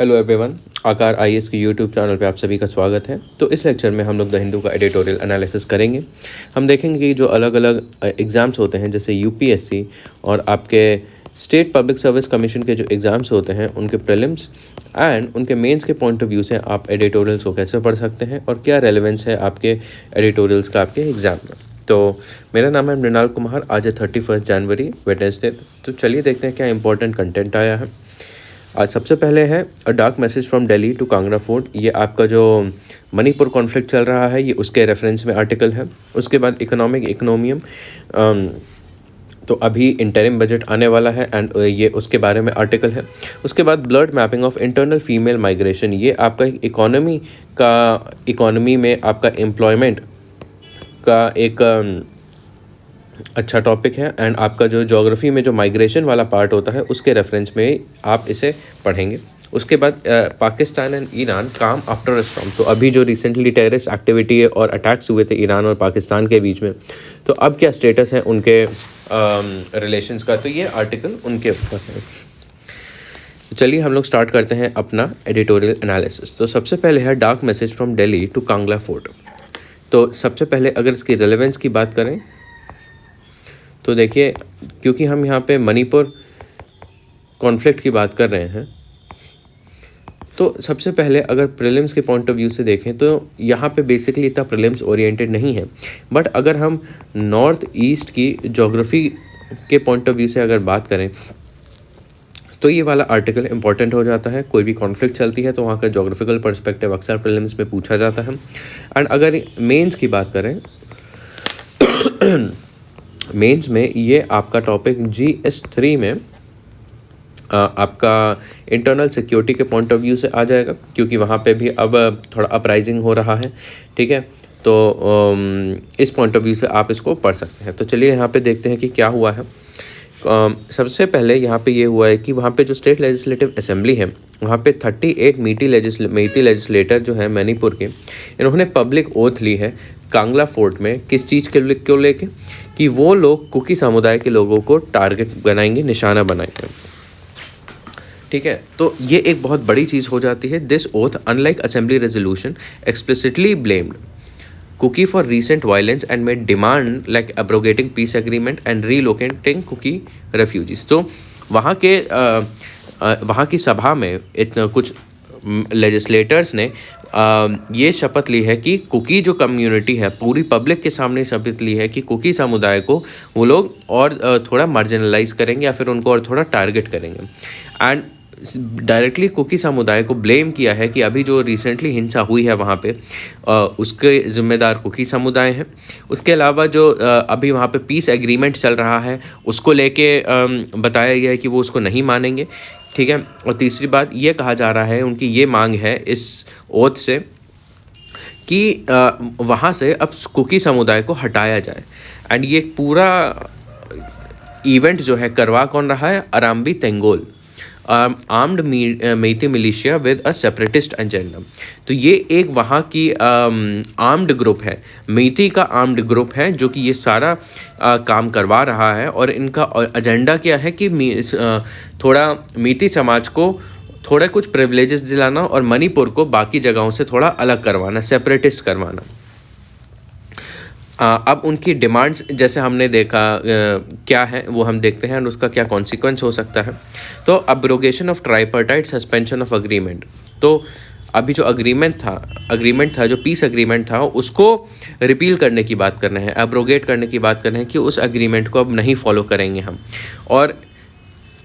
Hello everyone, आकार IAS के YouTube channel पे आप सभी का स्वागत है। तो इस लेक्चर में हम लोग द हिंदू का एडिटोरियल एनालिसिस करेंगे। हम देखेंगे कि जो अलग अलग एग्ज़ाम्स होते हैं जैसे यूपीएससी और आपके स्टेट पब्लिक सर्विस कमीशन के जो एग्ज़ाम्स होते हैं उनके प्रीलिम्स एंड उनके मेंस के पॉइंट ऑफ व्यू से आप एडिटोरियल्स को कैसे पढ़ सकते हैं और क्या रेलेवेंस है आपके एडिटोरियल्स का आपके एग्ज़ाम में। तो मेरा नाम है मृणाल कुमार। आज है 31 जनवरी वेडनेसडे। तो चलिए देखते हैं क्या इंपॉर्टेंट कंटेंट आया है। आज सबसे पहले है a dark message from Delhi to Kangra fort. ये आपका जो मणिपुर कॉन्फ्लिक्ट चल रहा है ये उसके रेफरेंस में आर्टिकल है। उसके बाद इकोनॉमियम तो अभी इंटरिम बजट आने वाला है एंड ये उसके बारे में आर्टिकल है। उसके बाद blood mapping of internal female migration, ये आपका इकोनॉमी में आपका एम्प्लॉयमेंट का एक अच्छा टॉपिक है एंड आपका जो ज्योग्राफी में जो माइग्रेशन वाला पार्ट होता है उसके रेफरेंस में आप इसे पढ़ेंगे। उसके बाद पाकिस्तान एंड ईरान काम आफ्टर अ स्टॉर्म, तो अभी जो रिसेंटली टेररिस्ट एक्टिविटी और अटैक्स हुए थे ईरान और पाकिस्तान के बीच में, तो अब क्या स्टेटस है उनके रिलेशंस का, तो ये आर्टिकल उनके ऊपर है। चलिए हम लोग स्टार्ट करते हैं अपना एडिटोरियल एनालिसिस। तो सबसे पहले है dark message from Delhi to Kangra fort. तो सबसे पहले अगर इसकी रेलेवेंस की बात करें तो देखिए, क्योंकि हम यहाँ पे मणिपुर कॉन्फ्लिक्ट की बात कर रहे हैं, तो सबसे पहले अगर प्रीलिम्स के पॉइंट ऑफ व्यू से देखें तो यहाँ पे बेसिकली इतना प्रीलिम्स ओरिएंटेड नहीं है। बट अगर हम नॉर्थ ईस्ट की ज्योग्राफी के पॉइंट ऑफ व्यू से अगर बात करें तो ये वाला आर्टिकल इंपॉर्टेंट हो जाता है। कोई भी कॉन्फ्लिक्ट चलती है तो वहाँ का ज्योग्राफिकल पर्सपेक्टिव अक्सर प्रीलिम्स में पूछा जाता है। एंड अगर मेंस की बात करें मेंस में ये आपका टॉपिक GS3 में आपका इंटरनल सिक्योरिटी के पॉइंट ऑफ व्यू से आ जाएगा, क्योंकि वहाँ पे भी अब थोड़ा अपराइजिंग हो रहा है। ठीक है, तो इस पॉइंट ऑफ व्यू से आप इसको पढ़ सकते हैं। तो चलिए यहाँ पे देखते हैं कि क्या हुआ है। सबसे पहले यहाँ पे ये हुआ है कि वहाँ पे जो स्टेट लेजिस्लेटिव असेंबली है वहाँ पे 38 मेटी लेजिस्लेटर जो है मणिपुर के, इन्होंने पब्लिक ओथ ली है कांगड़ा फोर्ट में। किस चीज़ के क्यों लेके कि वो लोग कुकी समुदाय के लोगों को टारगेट बनाएंगे, निशाना बनाएंगे। ठीक है, तो ये एक बहुत बड़ी चीज़ हो जाती है। This oath unlike assembly resolution explicitly blamed Kuki for recent violence and made demand like abrogating peace agreement and relocating Kuki refugees. तो वहाँ की सभा में इतना कुछ लेजिस्लेटर्स ने ये शपथ ली है कि कुकी जो कम्युनिटी है, पूरी पब्लिक के सामने शपथ ली है कि कुकी समुदाय को वो लोग और थोड़ा मार्जिनलाइज करेंगे या फिर उनको और थोड़ा टारगेट करेंगे। एंड डायरेक्टली कुकी समुदाय को ब्लेम किया है कि अभी जो रिसेंटली हिंसा हुई है वहाँ पे उसके ज़िम्मेदार कुकी समुदाय हैं। उसके अलावा जो अभी वहाँ पे पीस एग्रीमेंट चल रहा है उसको लेके बताया गया है कि वो उसको नहीं मानेंगे। ठीक है, और तीसरी बात ये कहा जा रहा है, उनकी ये मांग है इस ओथ से कि वहाँ से अब कुकी समुदाय को हटाया जाए। एंड ये पूरा इवेंट जो है करवा कौन रहा है? Arambai Tenggol, armed Meitei militia with a separatist agenda. तो ये एक वहाँ की आर्म्ड ग्रुप है, मेइती का आर्म्ड ग्रुप है जो कि ये सारा काम करवा रहा है। और इनका एजेंडा क्या है कि थोड़ा मेइती समाज को थोड़ा कुछ प्रिविलेजेस दिलाना और मणिपुर को बाकी जगहों से थोड़ा अलग करवाना, सेपरेटिस्ट करवाना। अब उनकी डिमांड्स जैसे हमने देखा क्या है वो हम देखते हैं और उसका क्या कॉन्सिक्वेंस हो सकता है। तो abrogation of tripartite suspension of agreement. तो अभी जो अग्रीमेंट था जो पीस एग्रीमेंट था उसको रिपील करने की बात कर रहे हैं, अब्रोगेट करने की बात कर रहे हैं कि उस एग्रीमेंट को अब नहीं फॉलो करेंगे हम। और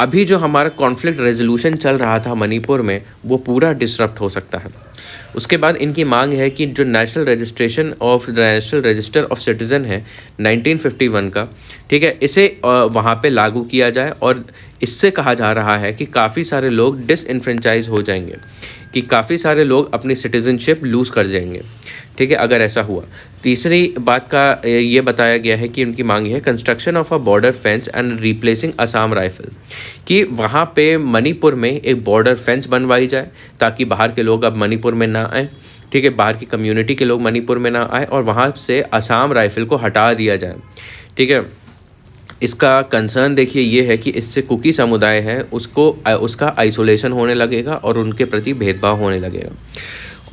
अभी जो हमारा कॉन्फ्लिक्ट रेजोल्यूशन चल रहा था मणिपुर में वो पूरा डिसरप्ट हो सकता है। उसके बाद इनकी मांग है कि जो नेशनल रजिस्टर ऑफ सिटीज़न है 1951 का, ठीक है, इसे वहाँ पे लागू किया जाए। और इससे कहा जा रहा है कि काफ़ी सारे लोग डिसइनफ्रेंचाइज हो जाएंगे, कि काफ़ी सारे लोग अपनी सिटीजनशिप लूज़ कर जाएंगे। ठीक है, अगर ऐसा हुआ। तीसरी बात का ये बताया गया है कि उनकी मांग है construction of a border fence and replacing Assam rifle, कि वहाँ पे मणिपुर में एक बॉर्डर फेंस बनवाई जाए ताकि बाहर के लोग अब मणिपुर में ना आए। ठीक है, बाहर की कम्युनिटी के लोग मणिपुर में ना आए और वहाँ से असम राइफल को हटा दिया जाए। ठीक है, इसका कंसर्न देखिए ये है कि इससे कुकी समुदाय है उसका आइसोलेशन होने लगेगा और उनके प्रति भेदभाव होने लगेगा।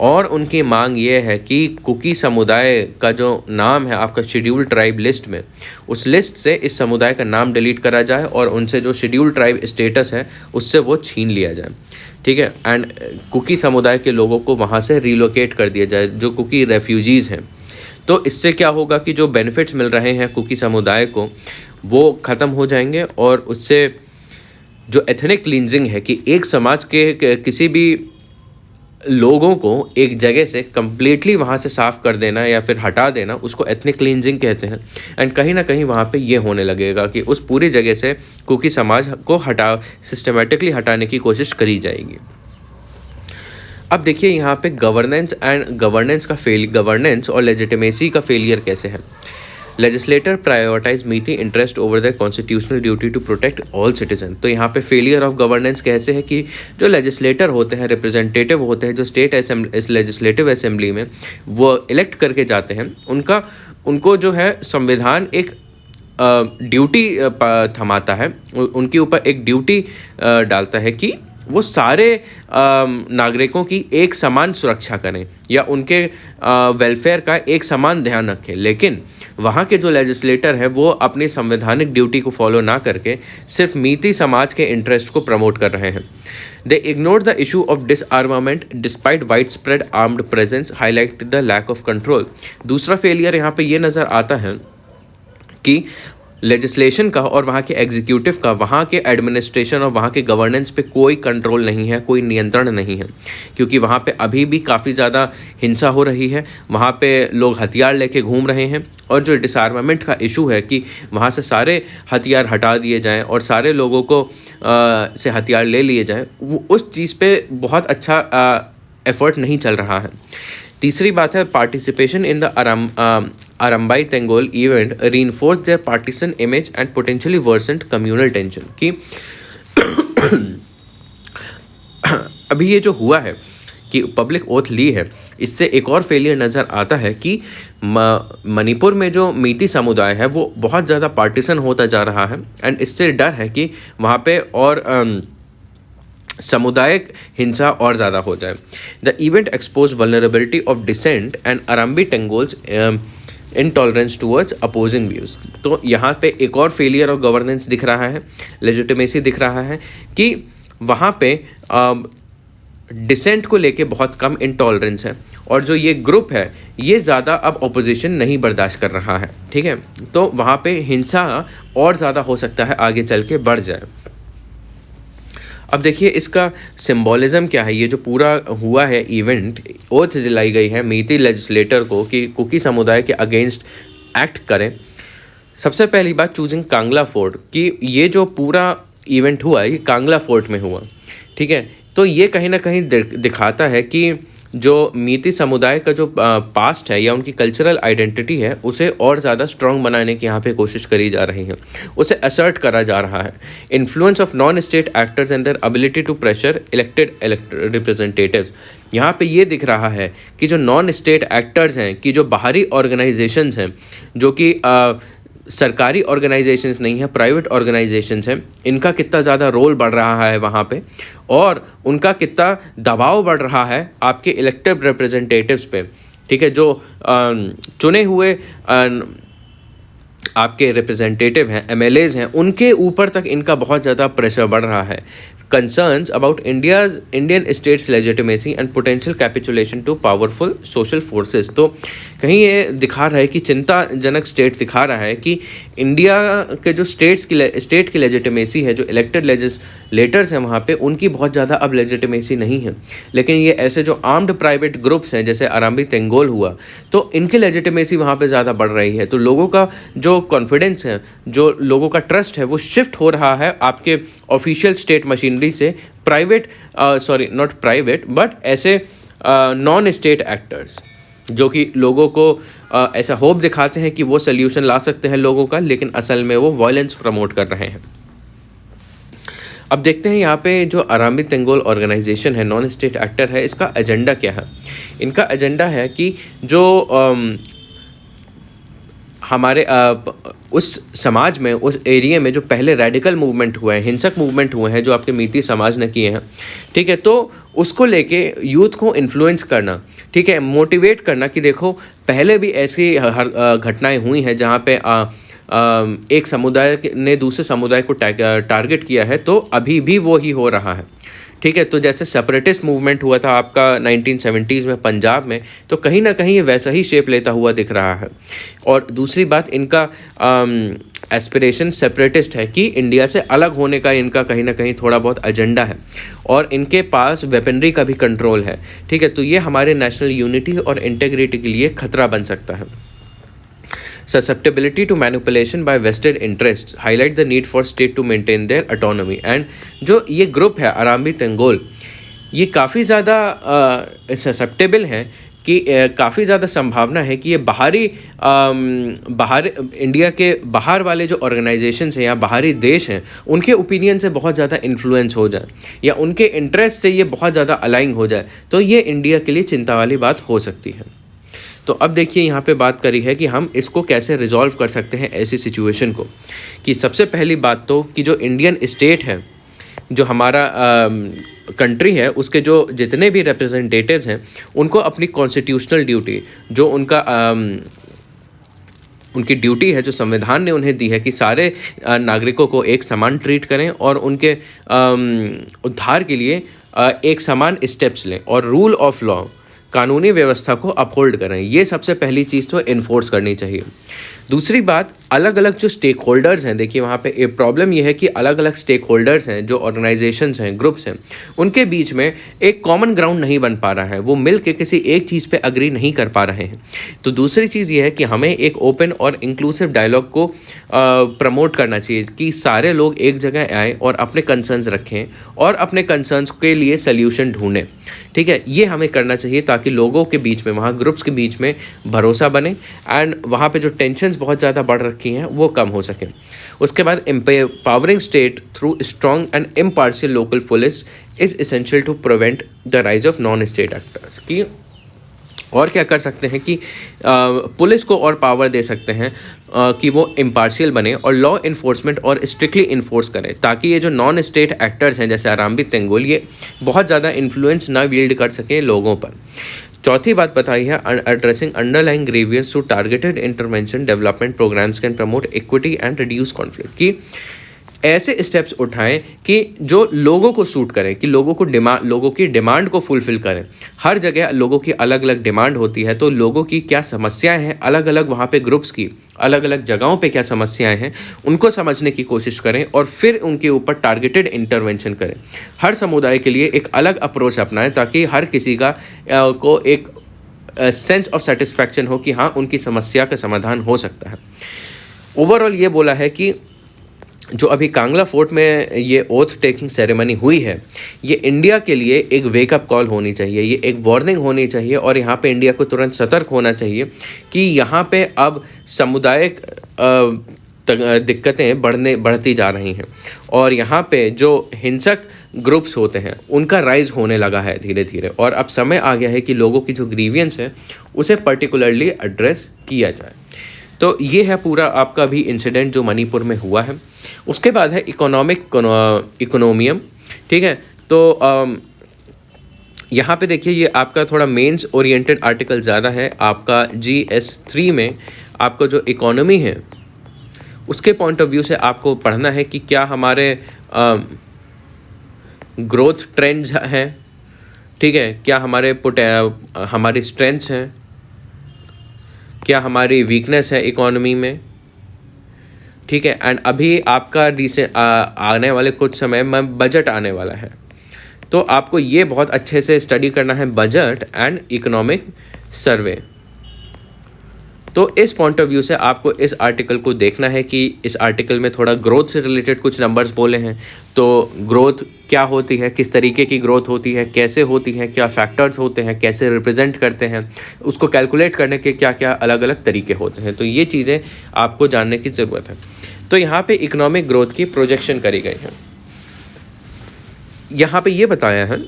और उनकी मांग ये है कि कुकी समुदाय का जो नाम है आपका शेड्यूल ट्राइब लिस्ट में, उस लिस्ट से इस समुदाय का नाम डिलीट करा जाए और उनसे जो शेड्यूल ट्राइब स्टेटस है उससे वो छीन लिया जाए, ठीक है। एंड कुकी समुदाय के लोगों को वहाँ से रिलोकेट कर दिया जाए, जो कुकी रेफ्यूजीज़ हैं। तो इससे क्या होगा कि जो बेनिफिट्स मिल रहे हैं कुकी समुदाय को वो ख़त्म हो जाएंगे, और उससे जो एथनिक क्लींजिंग है कि एक समाज के किसी भी लोगों को एक जगह से कम्प्लीटली वहाँ से साफ़ कर देना या फिर हटा देना, उसको एथनिक क्लींजिंग कहते हैं। एंड कहीं ना कहीं वहाँ पे ये होने लगेगा कि उस पूरी जगह से कुकी समाज को सिस्टमेटिकली हटाने की कोशिश करी जाएगी। अब देखिए यहाँ पे गवर्नेंस और लेजिटिमेसी का फेलियर कैसे है। Legislator prioritize Meitei interest over the constitutional duty to protect all citizen. तो यहाँ पे फेलियर ऑफ गवर्नेंस कैसे है कि जो लेजिस्लेटर होते हैं, रिप्रेजेंटेटिव होते हैं, जो स्टेट लेजिस्लेटिव असेंबली में वो इलेक्ट करके जाते हैं, उनको जो है संविधान एक ड्यूटी थमाता है, उनके ऊपर एक ड्यूटी डालता है कि वो सारे नागरिकों की एक समान सुरक्षा करें या उनके वेलफेयर का एक समान ध्यान रखें। लेकिन वहाँ के जो लेजिस्लेटर है वो अपनी संवैधानिक ड्यूटी को फॉलो ना करके सिर्फ मीती समाज के इंटरेस्ट को प्रमोट कर रहे हैं। They ignore the issue of disarmament despite wide spread armed presence, highlight the lack of control. दूसरा फेलियर यहाँ पे ये नज़र आता है कि लेजिस्लेशन का और वहाँ के एग्जीक्यूटिव का, वहाँ के एडमिनिस्ट्रेशन और वहाँ के गवर्नेंस पे कोई कंट्रोल नहीं है, कोई नियंत्रण नहीं है, क्योंकि वहाँ पे अभी भी काफ़ी ज़्यादा हिंसा हो रही है। वहाँ पे लोग हथियार लेके घूम रहे हैं, और जो डिसआर्मामेंट का इशू है कि वहाँ से सारे हथियार हटा दिए जाएं और सारे लोगों को से हथियार ले लिए जाएं, उस चीज़ पे बहुत अच्छा एफर्ट नहीं चल रहा है। तीसरी बात है participation in the Arambai Tenggol event reinforce their partisan image and potentially worsen communal tension. कि अभी ये जो हुआ है कि पब्लिक ओथ ली है, इससे एक और फेलियर नज़र आता है कि मणिपुर में जो मीती समुदाय है वो बहुत ज़्यादा पार्टीसन होता जा रहा है। एंड इससे डर है कि वहाँ पे और सामुदायिक हिंसा और ज़्यादा हो जाए। The event expose vulnerability of dissent and Arambai Tenggol's intolerance towards opposing views. तो यहाँ पे एक और फेलियर ऑफ गवर्नेंस दिख रहा है, लेजिटिमेसी दिख रहा है कि वहाँ पे डिसेंट को लेके बहुत कम इंटॉलरेंस है, और जो ये ग्रुप है ये ज़्यादा अब ऑपोजिशन नहीं बर्दाश्त कर रहा है, ठीक है। तो वहाँ पे हिंसा और ज़्यादा हो सकता है आगे चल के बढ़ जाए। अब देखिए इसका सिंबॉलिज्म क्या है। ये जो पूरा हुआ है इवेंट, ओथ दिलाई गई है मीती लेजिस्लेटर को कि कुकी समुदाय के अगेंस्ट एक्ट करें। सबसे पहली बात चूजिंग कांगला फोर्ट, कि ये जो पूरा इवेंट हुआ ये कांगला फोर्ट में हुआ, ठीक है। तो ये कहीं ना कहीं दिखाता है कि जो मीती समुदाय का जो पास्ट है या उनकी कल्चरल आइडेंटिटी है उसे और ज़्यादा स्ट्रॉन्ग बनाने की यहाँ पे कोशिश करी जा रही है, उसे असर्ट करा जा रहा है। Influence of non state actors and their ability to pressure elected representatives. यहाँ पे ये दिख रहा है कि जो नॉन स्टेट एक्टर्स हैं, कि जो बाहरी ऑर्गेनाइजेशंस हैं, जो कि सरकारी ऑर्गेनाइजेशंस नहीं है, प्राइवेट ऑर्गेनाइजेशंस हैं, इनका कितना ज़्यादा रोल बढ़ रहा है वहाँ पे, और उनका कितना दबाव बढ़ रहा है आपके इलेक्टेड रिप्रेजेंटेटिव्स पे, ठीक है। जो चुने हुए आपके रिप्रेजेंटेटिव हैं, एमएलएज हैं, उनके ऊपर तक इनका बहुत ज़्यादा प्रेशर बढ़ रहा है। concerns about Indian state's legitimacy and potential capitulation to powerful social forces। तो कहीं ये दिखा रहा है कि चिंताजनक स्टेट दिखा रहा है कि इंडिया के जो स्टेट की लेजिटिमेसी है, जो इलेक्टेड लेजिस्लेटर्स हैं वहाँ पे, उनकी बहुत ज़्यादा अब लेजिटिमेसी नहीं है। लेकिन ये ऐसे जो आर्म्ड प्राइवेट ग्रुप्स हैं जैसे अरम्बी तेंगोल हुआ, तो इनकी लेजिटिमेसी वहाँ पे ज़्यादा बढ़ रही है। तो लोगों का जो कॉन्फिडेंस है, जो लोगों का ट्रस्ट है, वो शिफ्ट हो रहा है आपके ऑफिशियल स्टेट मशीनरी से प्राइवेट नॉट प्राइवेट बट ऐसे नॉन स्टेट एक्टर्स, जो कि लोगों को ऐसा होप दिखाते हैं कि वो सल्यूशन ला सकते हैं लोगों का, लेकिन असल में वो वायलेंस प्रमोट कर रहे हैं। अब देखते हैं यहाँ पे जो अरम्बी तेंगोल ऑर्गेनाइजेशन है, नॉन स्टेट एक्टर है, इसका एजेंडा क्या है। इनका एजेंडा है कि जो हमारे उस समाज में, उस एरिया में जो पहले रेडिकल मूवमेंट हुए हैं, हिंसक मूवमेंट हुए हैं जो आपके मीती समाज ने किए हैं, ठीक है, तो उसको लेके यूथ को इन्फ्लुएंस करना, ठीक है, मोटिवेट करना कि देखो पहले भी ऐसी घटनाएं हुई हैं जहाँ पे एक समुदाय ने दूसरे समुदाय को टारगेट किया है, तो अभी भी वो ही हो रहा है, ठीक है। तो जैसे सेपरेटिस्ट मूवमेंट हुआ था आपका 1970s में पंजाब में, तो कहीं ना कहीं ये वैसा ही शेप लेता हुआ दिख रहा है। और दूसरी बात, इनका एस्पिरेशन सेपरेटिस्ट है कि इंडिया से अलग होने का इनका कहीं ना कहीं थोड़ा बहुत एजेंडा है, और इनके पास वेपनरी का भी कंट्रोल है, ठीक है। तो ये हमारे नेशनल यूनिटी और इंटेग्रिटी के लिए खतरा बन सकता है। Susceptibility to manipulation by vested interests highlight the need for state to maintain their autonomy। and जो ये ग्रुप है आराम्बी तंगोल, ये काफ़ी ज़्यादा ससेप्टेबल है कि काफ़ी ज़्यादा संभावना है कि ये बाहर इंडिया के बाहर वाले जो ऑर्गेनाइजेशंस हैं या बाहरी देश हैं उनके ओपिनियन से बहुत ज़्यादा इन्फ्लुएंस हो जाए या उनके इंटरेस्ट से ये बहुत ज़्यादा अलाइन हो जाए, तो ये इंडिया के लिए चिंता वाली बात हो सकती है। तो अब देखिए यहाँ पे बात करी है कि हम इसको कैसे रिजॉल्व कर सकते हैं ऐसी सिचुएशन को, कि सबसे पहली बात तो कि जो इंडियन स्टेट है, जो हमारा कंट्री है, उसके जो जितने भी रिप्रेजेंटेटिव्स हैं उनको अपनी कॉन्स्टिट्यूशनल ड्यूटी, जो उनकी ड्यूटी है जो संविधान ने उन्हें दी है कि सारे नागरिकों को एक समान ट्रीट करें और उनके उद्धार के लिए एक समान स्टेप्स लें और रूल ऑफ लॉ, कानूनी व्यवस्था को अपहोल्ड करें। ये सबसे पहली चीज़ तो इन्फोर्स करनी चाहिए। दूसरी बात, अलग अलग जो स्टेक होल्डर्स हैं, देखिए वहाँ पे एक प्रॉब्लम ये है कि अलग अलग स्टेक होल्डर्स हैं, जो ऑर्गेनाइजेशंस हैं, ग्रुप्स हैं, उनके बीच में एक कॉमन ग्राउंड नहीं बन पा रहा है, वो मिल के किसी एक चीज़ पे अग्री नहीं कर पा रहे हैं। तो दूसरी चीज़ ये है कि हमें एक ओपन और इंक्लूसिव डायलॉग को प्रमोट करना चाहिए कि सारे लोग एक जगह आएँ और अपने कंसर्न्स रखें और अपने कंसर्न्स के लिए सल्यूशन ढूंढें, ठीक है। ये हमें करना चाहिए ताकि लोगों के बीच में, वहाँ ग्रुप्स के बीच में भरोसा बने एंड वहाँ पे जो टेंशन्स बहुत ज़्यादा बढ़ रखी हैं वो कम हो सकें। उसके बाद empowering state through strong and impartial local police is essential to prevent the rise of non state actors. की और क्या कर सकते हैं कि पुलिस को और पावर दे सकते हैं कि वो इम्पार्शियल बने और लॉ इन्फोर्समेंट और स्ट्रिक्टली इन्फोर्स करें, ताकि ये जो नॉन स्टेट एक्टर्स हैं जैसे आराम्बी तंगोल, ये बहुत ज़्यादा इन्फ्लुएंस ना विल्ड कर सकें लोगों पर। चौथी बात बताई है, addressing underlying grievance through targeted intervention development programs can promote equity and reduce conflict. की ऐसे स्टेप्स उठाएं कि जो लोगों को सूट करें, कि लोगों की डिमांड को फुलफिल करें। हर जगह लोगों की अलग अलग डिमांड होती है, तो लोगों की क्या समस्याएं हैं, अलग अलग वहाँ पे ग्रुप्स की अलग अलग जगहों पे क्या समस्याएं हैं, उनको समझने की कोशिश करें और फिर उनके ऊपर टारगेटेड इंटरवेंशन करें। हर समुदाय के लिए एक अलग अप्रोच अपनाएं ताकि हर किसी का को एक सेंस ऑफ सेटिस्फैक्शन हो कि हाँ, उनकी समस्या का समाधान हो सकता है। ओवरऑल ये बोला है कि जो अभी कांगला फोर्ट में ये ओथ टेकिंग सेरेमनी हुई है, ये इंडिया के लिए एक वेकअप कॉल होनी चाहिए, ये एक वार्निंग होनी चाहिए और यहाँ पे इंडिया को तुरंत सतर्क होना चाहिए कि यहाँ पे अब सामुदायिक दिक्कतें बढ़ती जा रही हैं और यहाँ पे जो हिंसक ग्रुप्स होते हैं उनका राइज होने लगा है धीरे धीरे, और अब समय आ गया है कि लोगों की जो ग्रीवियंस है उसे पर्टिकुलरली एड्रेस किया जाए। तो ये है पूरा आपका भी इंसिडेंट जो मणिपुर में हुआ है। उसके बाद है इकोनॉमियम, ठीक है। तो यहाँ पे देखिए ये आपका थोड़ा मेंस ओरिएंटेड आर्टिकल ज़्यादा है। आपका GS3 में आपको जो इकोनॉमी है उसके पॉइंट ऑफ व्यू से आपको पढ़ना है कि क्या हमारे ग्रोथ ट्रेंड्स हैं, ठीक है, क्या हमारी स्ट्रेंथ्स हैं, क्या हमारी वीकनेस है इकोनॉमी में, ठीक है। एंड अभी आपका आने वाले कुछ समय में बजट आने वाला है, तो आपको ये बहुत अच्छे से स्टडी करना है, बजट एंड इकोनॉमिक सर्वे। तो इस पॉइंट ऑफ व्यू से आपको इस आर्टिकल को देखना है कि इस आर्टिकल में थोड़ा ग्रोथ से रिलेटेड कुछ नंबर्स बोले हैं। तो ग्रोथ क्या होती है, किस तरीके की ग्रोथ होती है, कैसे होती है, क्या फैक्टर्स होते हैं, कैसे रिप्रेजेंट करते हैं, उसको कैलकुलेट करने के क्या क्या अलग अलग तरीके होते हैं। तो ये चीज़ें आपको जानने की ज़रूरत है। तो यहाँ पे इकोनॉमिक ग्रोथ की प्रोजेक्शन करी गई है। यहाँ पे ये बताया है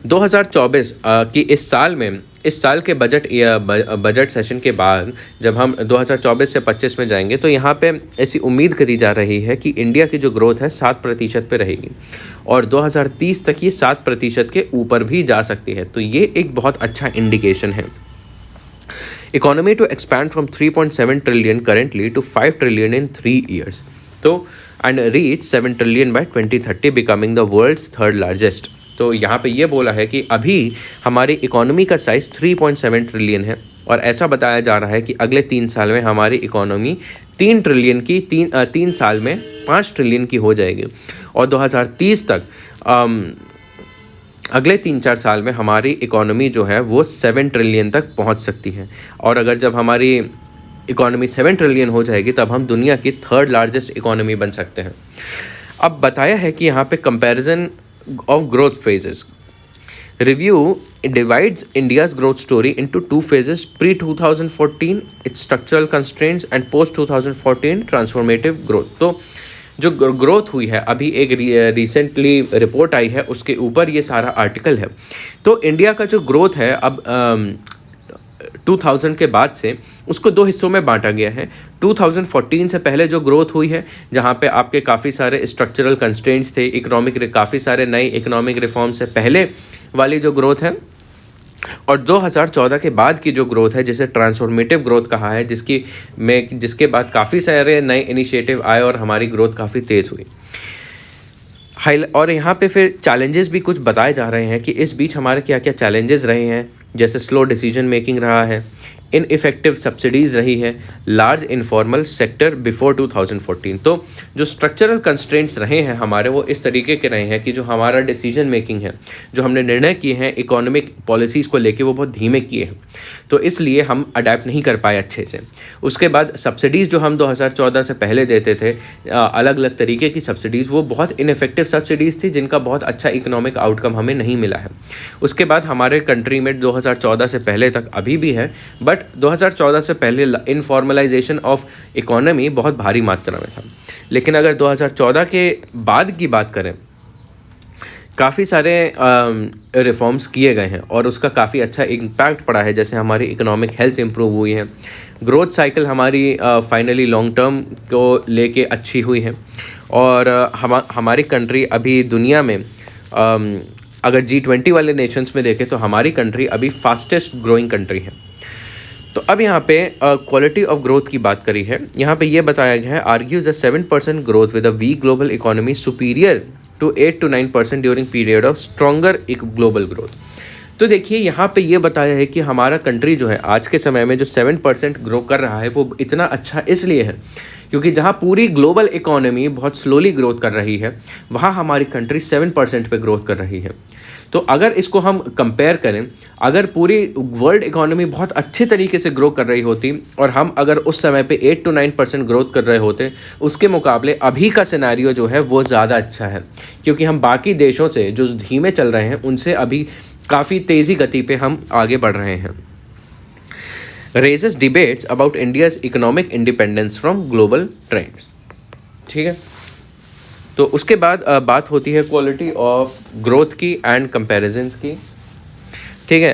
2024 की इस साल में इस साल के बजट सेशन के बाद जब हम 2024 से 25 में जाएंगे तो यहाँ पे ऐसी उम्मीद करी जा रही है कि इंडिया की जो ग्रोथ है 7% पे रहेगी और 2030 तक ये 7% के ऊपर भी जा सकती है। तो ये एक बहुत अच्छा इंडिकेशन है। Economy to expand from 3.7 trillion currently to 5 trillion in 3 years, तो and reach 7 trillion by 2030 becoming the world's third largest. तो यहाँ पे ये बोला है कि अभी हमारी इकोनॉमी का साइज़ 3.7 ट्रिलियन है और ऐसा बताया जा रहा है कि अगले 3 साल में हमारी इकोनॉमी 3 ट्रिलियन की 3 साल में 5 ट्रिलियन की हो जाएगी और 2030 तक अगले 3-4 साल में हमारी इकोनॉमी जो है वो 7 ट्रिलियन तक पहुंच सकती है। और अगर जब हमारी इकोनॉमी 7 ट्रिलियन हो जाएगी तब हम दुनिया की थर्ड लार्जेस्ट इकोनॉमी बन सकते हैं। अब बताया है कि यहाँ पे comparison of growth phases. Review divides India's growth story into 2 phases: pre-2014 its structural constraints and post-2014 transformative growth. तो जो ग्रोथ हुई है अभी एक रिसेंटली रिपोर्ट आई है उसके ऊपर ये सारा आर्टिकल है। तो इंडिया का जो ग्रोथ है अब 2000 के बाद से उसको 2 हिस्सों में बांटा गया है। 2014 से पहले जो ग्रोथ हुई है जहाँ पे आपके काफ़ी सारे स्ट्रक्चरल कंस्ट्रेंट्स थे, काफ़ी सारे नए इकोनॉमिक रिफॉर्म से पहले वाली जो ग्रोथ है, और 2014 के बाद की जो ग्रोथ है जिसे ट्रांसफॉर्मेटिव ग्रोथ कहा है, जिसके बाद काफ़ी सारे नए इनिशिएटिव आए और हमारी ग्रोथ काफ़ी तेज़ हुई। और यहाँ पे फिर चैलेंजेस भी कुछ बताए जा रहे हैं कि इस बीच हमारे क्या क्या चैलेंजेस रहे हैं, जैसे स्लो डिसीजन मेकिंग रहा है, इनइफेक्टिव सब्सिडीज़ रही है, लार्ज इनफॉर्मल सेक्टर बिफोर 2014। तो जो स्ट्रक्चरल कंस्ट्रेंट्स रहे हैं हमारे वो इस तरीके के रहे हैं कि जो हमारा डिसीजन मेकिंग है, जो हमने निर्णय किए हैं इकोनॉमिक पॉलिसीज़ को लेके वो बहुत धीमे किए हैं, तो इसलिए हम अडेप्ट नहीं कर पाए अच्छे से। उसके बाद सब्सिडीज़ जो हम 2014 से पहले देते थे, अलग अलग तरीके की सब्सिडीज़, वो बहुत इनइफेक्टिव सब्सिडीज़ थी जिनका बहुत अच्छा इकोनॉमिक आउटकम हमें नहीं मिला है। उसके बाद हमारे कंट्री में 2014 से पहले तक अभी भी है, बट 2014 से पहले इनफॉर्मलाइजेशन ऑफ इकोनॉमी बहुत भारी मात्रा में था। लेकिन अगर 2014 के बाद की बात करें, काफ़ी सारे रिफॉर्म्स किए गए हैं और उसका काफ़ी अच्छा इम्पैक्ट पड़ा है। जैसे हमारी इकोनॉमिक हेल्थ इंप्रूव हुई है, ग्रोथ साइकिल हमारी फाइनली लॉन्ग टर्म को लेके अच्छी हुई है, और हमारी कंट्री अभी दुनिया में अगर G20 वाले नेशंस में देखें तो हमारी कंट्री अभी फास्टेस्ट ग्रोइंग कंट्री है। तो अब यहाँ पे क्वालिटी ऑफ ग्रोथ की बात करी है। यहाँ पे ये बताया गया है, argues 7% growth with a weak global economy superior to 8 to 9% during period of stronger global growth. तो देखिए यहाँ पे ये बताया है कि हमारा कंट्री जो है आज के समय में जो 7% ग्रो कर रहा है वो इतना अच्छा इसलिए है क्योंकि जहाँ पूरी ग्लोबल इकोनॉमी बहुत स्लोली ग्रोथ कर रही है, वहाँ हमारी कंट्री 7% पे ग्रोथ कर रही है। तो अगर इसको हम कंपेयर करें, अगर पूरी वर्ल्ड इकोनॉमी बहुत अच्छे तरीके से ग्रो कर रही होती और हम अगर उस समय पे 8 to 9% ग्रोथ कर रहे होते, उसके मुकाबले अभी का सिनेरियो जो है वो ज़्यादा अच्छा है, क्योंकि हम बाकी देशों से जो धीमे चल रहे हैं उनसे अभी काफ़ी तेज़ी गति पे हम आगे बढ़ रहे हैं। Raises debates about India's economic independence from global trends. ठीक है, तो उसके बाद बात होती है क्वालिटी ऑफ ग्रोथ की एंड कंपैरिजंस की। ठीक है,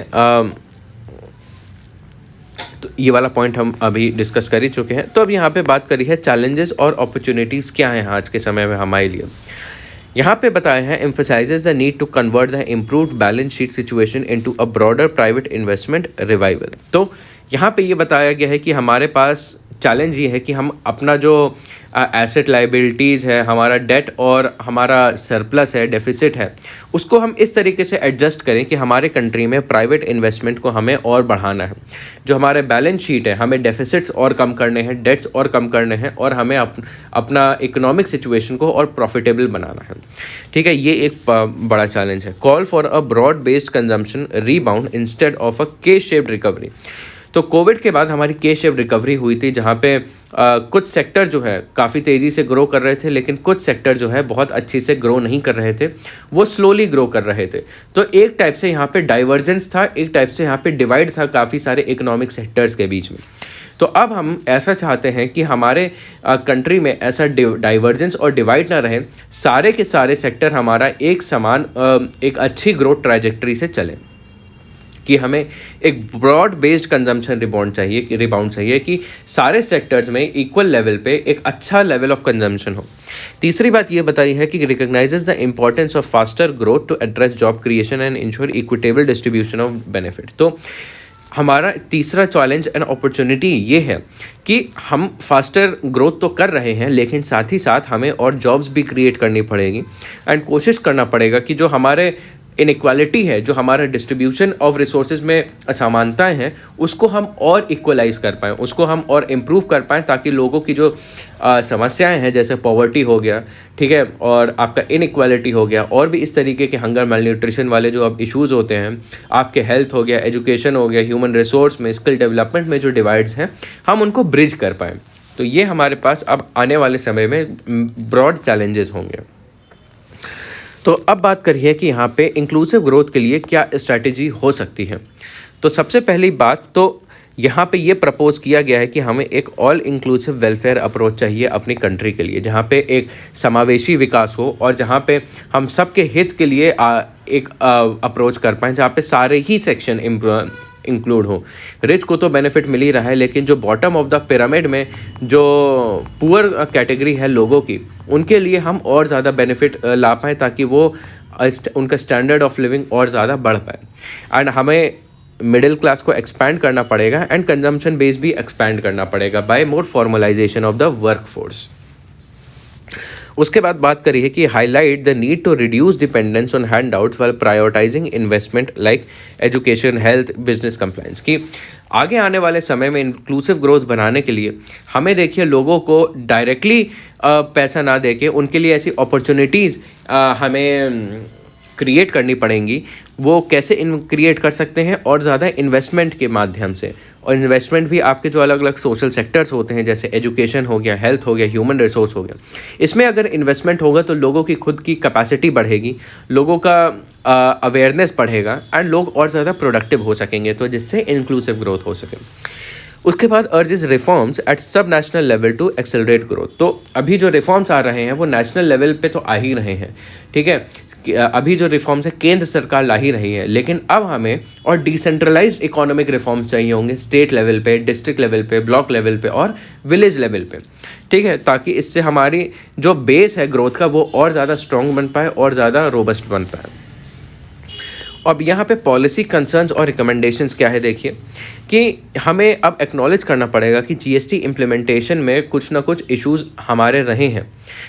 तो ये वाला पॉइंट हम अभी डिस्कस कर ही चुके हैं। तो अब यहाँ पे बात करी है चैलेंजेस और अपॉर्चुनिटीज़ क्या हैं आज के समय में हमारे लिए। यहाँ पे बताया है, emphasizes the need to convert the improved balance sheet situation into a broader private investment revival। तो यहाँ पे ये बताया गया है कि हमारे पास चैलेंज ये है कि हम अपना जो एसेट लाइबिलिटीज़ है, हमारा डेट और हमारा सरप्लस है, डेफिसिट है, उसको हम इस तरीके से एडजस्ट करें कि हमारे कंट्री में प्राइवेट इन्वेस्टमेंट को हमें और बढ़ाना है। जो हमारे बैलेंस शीट है, हमें डेफिसिट्स और कम करने हैं, डेट्स और कम करने हैं, और हमें अपना इकोनॉमिक सिचुएशन को और प्रॉफिटेबल बनाना है। ठीक है, ये एक बड़ा चैलेंज है। Call for a broad based consumption rebound instead of a K shaped recovery. तो कोविड के बाद हमारी के शेप रिकवरी हुई थी, जहाँ पे कुछ सेक्टर जो है काफ़ी तेज़ी से ग्रो कर रहे थे, लेकिन कुछ सेक्टर जो है बहुत अच्छी से ग्रो नहीं कर रहे थे, वो स्लोली ग्रो कर रहे थे। तो एक टाइप से यहाँ पे डाइवर्जेंस था, एक टाइप से यहाँ पे डिवाइड था काफ़ी सारे इकोनॉमिक सेक्टर्स के बीच में। तो अब हम ऐसा चाहते हैं कि हमारे कंट्री में ऐसा डाइवर्जेंस और डिवाइड ना रहे, सारे के सारे सेक्टर हमारा एक समान एक अच्छी ग्रोथ ट्रैजेक्टरी से चले। कि हमें एक ब्रॉड बेस्ड कंजम्पशन रिबाउंड चाहिए कि सारे सेक्टर्स में इक्वल लेवल पे एक अच्छा लेवल ऑफ कंजम्पशन हो। तीसरी बात ये बताई है कि recognizes the importance of faster growth to address job creation and ensure equitable distribution of benefit. तो हमारा तीसरा चैलेंज एंड अपॉर्चुनिटी ये है कि हम फास्टर ग्रोथ तो कर रहे हैं, लेकिन साथ ही साथ हमें और जॉब्स भी क्रिएट करनी पड़ेगी एंड कोशिश करना पड़ेगा कि जो हमारे इनइक्वालिटी है, जो हमारा डिस्ट्रीब्यूशन ऑफ रिसोर्सेज में असमानताएं हैं, उसको हम और इक्वलाइज कर पाएँ, उसको हम और इम्प्रूव कर पाएँ, ताकि लोगों की जो समस्याएं हैं जैसे पॉवर्टी हो गया, ठीक है, और आपका इनइक्वालिटी हो गया, और भी इस तरीके के हंगर मेल न्यूट्रिशन वाले जो अब इश्यूज़ होते हैं, आपके हेल्थ हो गया, एजुकेशन हो गया, ह्यूमन रिसोर्स में, स्किल डेवलपमेंट में जो डिवाइड्स हैं, हम उनको ब्रिज कर पाएँ। तो ये हमारे पास अब आने वाले समय में ब्रॉड चैलेंजेस होंगे। तो अब बात करिए कि यहाँ पे इंक्लूसिव ग्रोथ के लिए क्या स्ट्रैटेजी हो सकती है। तो सबसे पहली बात तो यहाँ पे ये प्रपोज किया गया है कि हमें एक ऑल इंक्लूसिव वेलफेयर अप्रोच चाहिए अपनी कंट्री के लिए, जहाँ पे एक समावेशी विकास हो और जहाँ पे हम सबके हित के लिए एक अप्रोच कर पाएँ, जहाँ पे सारे ही सेक्शन इंक्लूड हो। रिच को तो बेनिफिट मिल ही रहा है, लेकिन जो बॉटम ऑफ द पिरामिड में जो पुअर कैटेगरी है लोगों की, उनके लिए हम और ज़्यादा बेनिफिट ला पाएँ, ताकि वो उनका स्टैंडर्ड ऑफ लिविंग और ज़्यादा बढ़ पाए। एंड हमें मिडिल क्लास को एक्सपैंड करना पड़ेगा एंड कंजम्पशन बेस भी एक्सपैंड करना पड़ेगा by more formalization of the work force. उसके बाद बात करिए कि highlight the need to reduce dependence on handouts while prioritizing investment like education, health, business compliance. की आगे आने वाले समय में इंक्लूसिव ग्रोथ बनाने के लिए हमें देखिए लोगों को डायरेक्टली पैसा ना देके उनके लिए ऐसी अपॉर्चुनिटीज़ हमें क्रिएट करनी पड़ेंगी। वो कैसे क्रिएट कर सकते हैं? और ज़्यादा इन्वेस्टमेंट के माध्यम से। और इन्वेस्टमेंट भी आपके जो अलग अलग सोशल सेक्टर्स होते हैं, जैसे एजुकेशन हो गया, हेल्थ हो गया, ह्यूमन रिसोर्स हो गया, इसमें अगर इन्वेस्टमेंट होगा तो लोगों की खुद की कैपेसिटी बढ़ेगी, लोगों का अवेयरनेस बढ़ेगा एंड लोग और ज़्यादा प्रोडक्टिव हो सकेंगे, तो जिससे इंक्लूसिव ग्रोथ हो सके। उसके बाद urges reforms at sub national level to accelerate growth. तो अभी जो रिफॉर्म्स आ रहे हैं वो नेशनल लेवल पे तो आ ही रहे हैं, ठीक है। अभी जो रिफॉर्म्स है केंद्र सरकार ला ही रही है, लेकिन अब हमें और डिसेंट्रलाइज्ड इकोनॉमिक रिफॉर्म्स चाहिए होंगे स्टेट लेवल पे, डिस्ट्रिक्ट लेवल पे, ब्लॉक लेवल पे और विलेज लेवल पे, ठीक है, ताकि इससे हमारी जो बेस है ग्रोथ का वो और ज़्यादा स्ट्रॉन्ग बन पाए और ज़्यादा रोबस्ट बन पाए। अब यहाँ पे पॉलिसी कंसर्न्स और रिकमेंडेशंस क्या है, देखिए कि हमें अब एक्नॉलेज करना पड़ेगा कि जीएसटी इम्प्लीमेंटेशन में कुछ ना कुछ इश्यूज़ हमारे रहे हैं,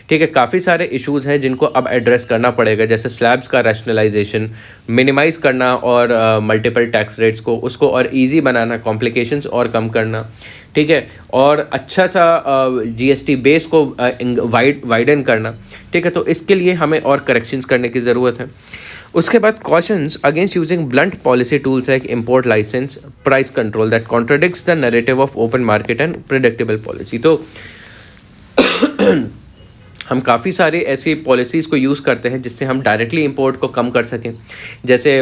ठीक है। काफ़ी सारे इश्यूज़ हैं जिनको अब एड्रेस करना पड़ेगा, जैसे स्लैब्स का रैशनलाइजेशन, मिनिमाइज करना और मल्टीपल टैक्स रेट्स को उसको और ईजी बनाना, कॉम्प्लिकेशंस और कम करना, ठीक है, और अच्छा सा जीएसटी बेस को वाइडन करना, ठीक है। तो इसके लिए हमें और करेक्शंस करने की ज़रूरत है। उसके बाद cautions against using blunt policy tools like import licence, price control that contradicts the narrative of open market and predictable policy. तो हम काफ़ी सारे ऐसी पॉलिसीज़ को यूज़ करते हैं जिससे हम डायरेक्टली इंपोर्ट को कम कर सकें, जैसे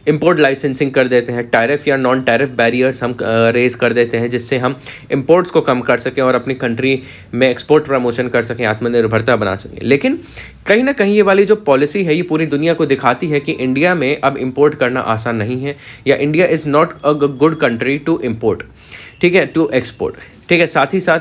इंपोर्ट लाइसेंसिंग कर देते हैं, टैरिफ या नॉन टैरिफ बैरियर्स हम रेज कर देते हैं जिससे हम इंपोर्ट्स को कम कर सकें और अपनी कंट्री में एक्सपोर्ट प्रमोशन कर सकें, आत्मनिर्भरता बना सकें। लेकिन कहीं ना कहीं ये वाली जो पॉलिसी है ये पूरी दुनिया को दिखाती है कि इंडिया में अब इंपोर्ट करना आसान नहीं है, या India is not a good country to import, ठीक है, टू एक्सपोर्ट, ठीक है। साथ ही साथ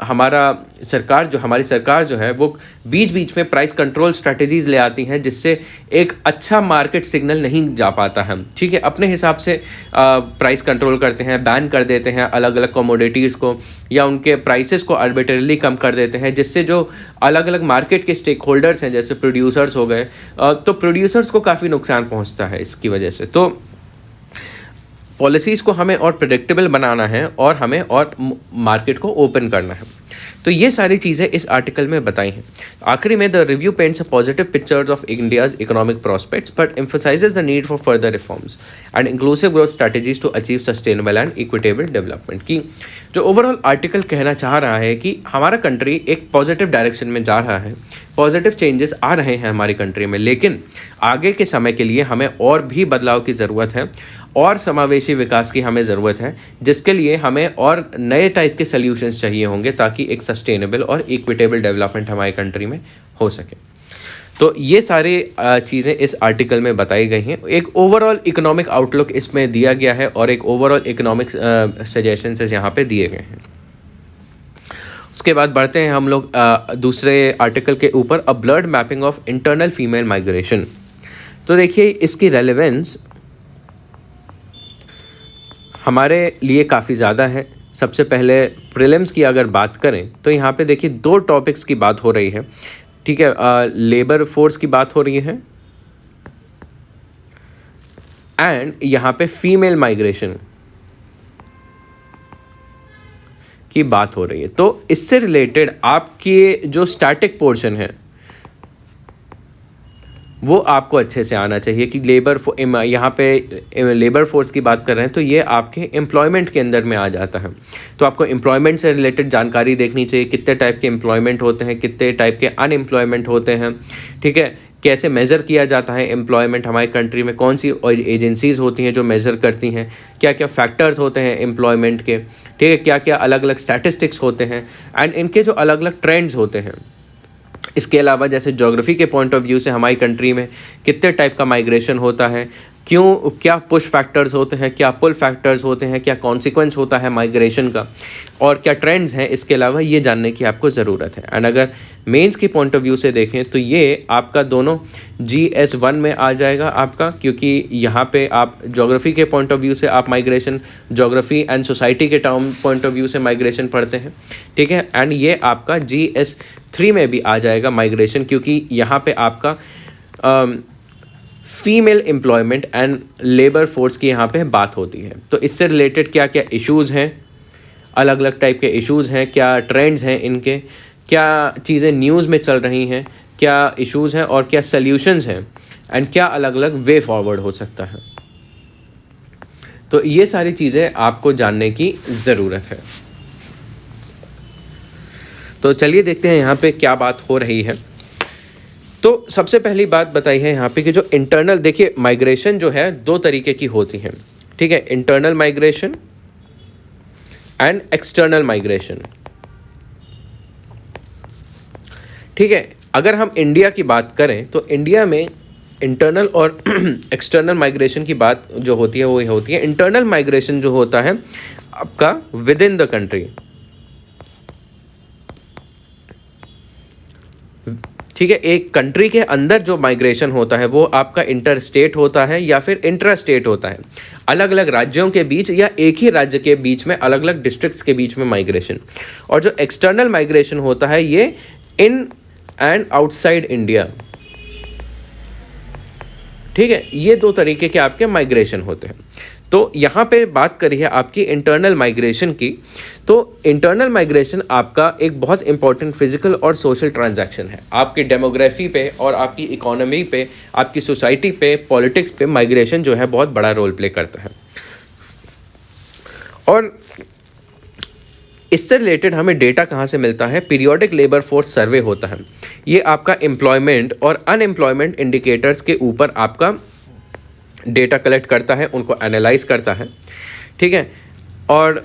हमारी सरकार जो है वो बीच बीच में प्राइस कंट्रोल स्ट्रैटेजीज़ ले आती हैं जिससे एक अच्छा मार्केट सिग्नल नहीं जा पाता है, ठीक है। अपने हिसाब से प्राइस कंट्रोल करते हैं, बैन कर देते हैं अलग अलग कमोडिटीज़ को, या उनके प्राइसेस को आर्बिट्रेरली कम कर देते हैं, जिससे जो अलग अलग मार्केट के स्टेक होल्डर्स हैं जैसे प्रोड्यूसर्स हो गए, तो प्रोड्यूसर्स को काफ़ी नुकसान पहुँचता है इसकी वजह से। तो पॉलिसीज़ को हमें और प्रेडिक्टेबल बनाना है और हमें और मार्केट को ओपन करना है। तो ये सारी चीज़ें इस आर्टिकल में बताई हैं। आखिरी में the review paints a positive pictures of India's economic prospects but emphasizes the need for further reforms and inclusive growth strategies to achieve sustainable and equitable development. की जो ओवरऑल आर्टिकल कहना चाह रहा है कि हमारा कंट्री एक पॉजिटिव डायरेक्शन में जा रहा है, पॉजिटिव चेंजेस आ रहे हैं हमारी कंट्री में, लेकिन आगे के समय के लिए हमें और भी बदलाव की ज़रूरत है और समावेशी विकास की हमें ज़रूरत है, जिसके लिए हमें और नए टाइप के सल्यूशंस चाहिए होंगे ताकि एक सस्टेनेबल और इक्विटेबल डेवलपमेंट हमारी कंट्री में हो सके। तो ये सारे चीज़ें इस आर्टिकल में बताई गई हैं। एक ओवरऑल इकोनॉमिक आउटलुक इसमें दिया गया है और एक ओवरऑल इकोनॉमिक सजेशंस यहाँ पे दिए गए हैं। उसके बाद बढ़ते हैं हम लोग दूसरे आर्टिकल के ऊपर, अ blood mapping of internal female migration. तो देखिए इसकी रेलेवेंस हमारे लिए काफ़ी ज़्यादा है। सबसे पहले प्रीलिम्स की अगर बात करें तो यहाँ पे देखिए 2 टॉपिक्स की बात हो रही है, ठीक है। लेबर फोर्स की बात हो रही है एंड यहाँ पे फीमेल माइग्रेशन की बात हो रही है। तो इससे रिलेटेड आपके जो स्टैटिक पोर्शन है वो आपको अच्छे से आना चाहिए कि यहाँ पे लेबर फोर्स की बात कर रहे हैं तो ये आपके एम्प्लॉयमेंट के अंदर में आ जाता है। तो आपको एम्प्लॉयमेंट से रिलेटेड जानकारी देखनी चाहिए, कितने टाइप के एम्प्लॉयमेंट होते हैं, कितने टाइप के अनएम्प्लॉयमेंट होते हैं, ठीक है। कैसे मेज़र किया जाता है एम्प्लॉयमेंट हमारी कंट्री में, कौन सी एजेंसीज़ होती हैं जो मेज़र करती हैं, क्या क्या फैक्टर्स होते हैं एम्प्लॉयमेंट के, ठीक है, क्या क्या अलग अलग स्टैटिस्टिक्स होते हैं एंड इनके जो अलग अलग ट्रेंड्स होते हैं। इसके अलावा जैसे ज्योग्राफी के पॉइंट ऑफ व्यू से हमारी कंट्री में कितने टाइप का माइग्रेशन होता है, क्या पुश फैक्टर्स होते हैं, क्या पुल फैक्टर्स होते हैं, क्या कॉन्सिक्वेंस होता है माइग्रेशन का और क्या ट्रेंड्स हैं, इसके अलावा ये जानने की आपको ज़रूरत है। एंड अगर मेंस के पॉइंट ऑफ व्यू से देखें तो ये आपका दोनों GS1 में आ जाएगा आपका, क्योंकि यहाँ पे आप ज्योग्राफी के पॉइंट ऑफ व्यू से आप माइग्रेशन, ज्योग्राफी एंड सोसाइटी के टर्म पॉइंट ऑफ व्यू से माइग्रेशन पढ़ते हैं, ठीक है। एंड ये आपका GS3 में भी आ जाएगा माइग्रेशन, क्योंकि यहाँ पे आपका female employment and labour force की यहाँ पे बात होती है। तो इससे रिलेटेड क्या क्या इश्यूज़ हैं, अलग अलग टाइप के इश्यूज़ हैं, क्या ट्रेंड्स हैं इनके, क्या चीज़ें न्यूज़ में चल रही हैं, क्या इश्यूज़ हैं और क्या सल्यूशंस हैं एंड क्या अलग अलग वे फॉरवर्ड हो सकता है। तो ये सारी चीज़ें आपको जानने की ज़रूरत है। तो चलिए देखते हैं यहाँ पे क्या बात हो रही है। तो सबसे पहली बात बताई है यहाँ पे कि जो इंटरनल, देखिए माइग्रेशन जो है 2 तरीके की होती हैं, ठीक है, internal migration and external migration, ठीक है। अगर हम इंडिया की बात करें तो इंडिया में इंटरनल और एक्सटर्नल माइग्रेशन की बात जो होती है वो होती है, इंटरनल माइग्रेशन जो होता है आपका विद इन द कंट्री, ठीक है। एक कंट्री के अंदर जो माइग्रेशन होता है वो आपका इंटर स्टेट होता है या फिर इंट्रा स्टेट होता है, अलग अलग राज्यों के बीच या एक ही राज्य के बीच में, अलग अलग डिस्ट्रिक्ट्स के बीच में माइग्रेशन। और जो एक्सटर्नल माइग्रेशन होता है ये इन एंड आउटसाइड इंडिया, ठीक है। ये 2 तरीके के आपके माइग्रेशन होते हैं। तो यहाँ पे बात करी है आपकी इंटरनल माइग्रेशन की। तो इंटरनल माइग्रेशन आपका एक बहुत इंपॉर्टेंट फिजिकल और सोशल ट्रांजैक्शन है। आपकी डेमोग्राफी पे और आपकी इकोनॉमी पे, आपकी सोसाइटी पे, पॉलिटिक्स पे माइग्रेशन जो है बहुत बड़ा रोल प्ले करता है। और इससे रिलेटेड हमें डेटा कहाँ से मिलता है? पीरियोडिक लेबर फोर्स सर्वे होता है। ये आपका एम्प्लॉयमेंट और अनएम्प्लॉयमेंट इंडिकेटर्स के ऊपर आपका डेटा कलेक्ट करता है, उनको एनालाइज करता है, ठीक है। और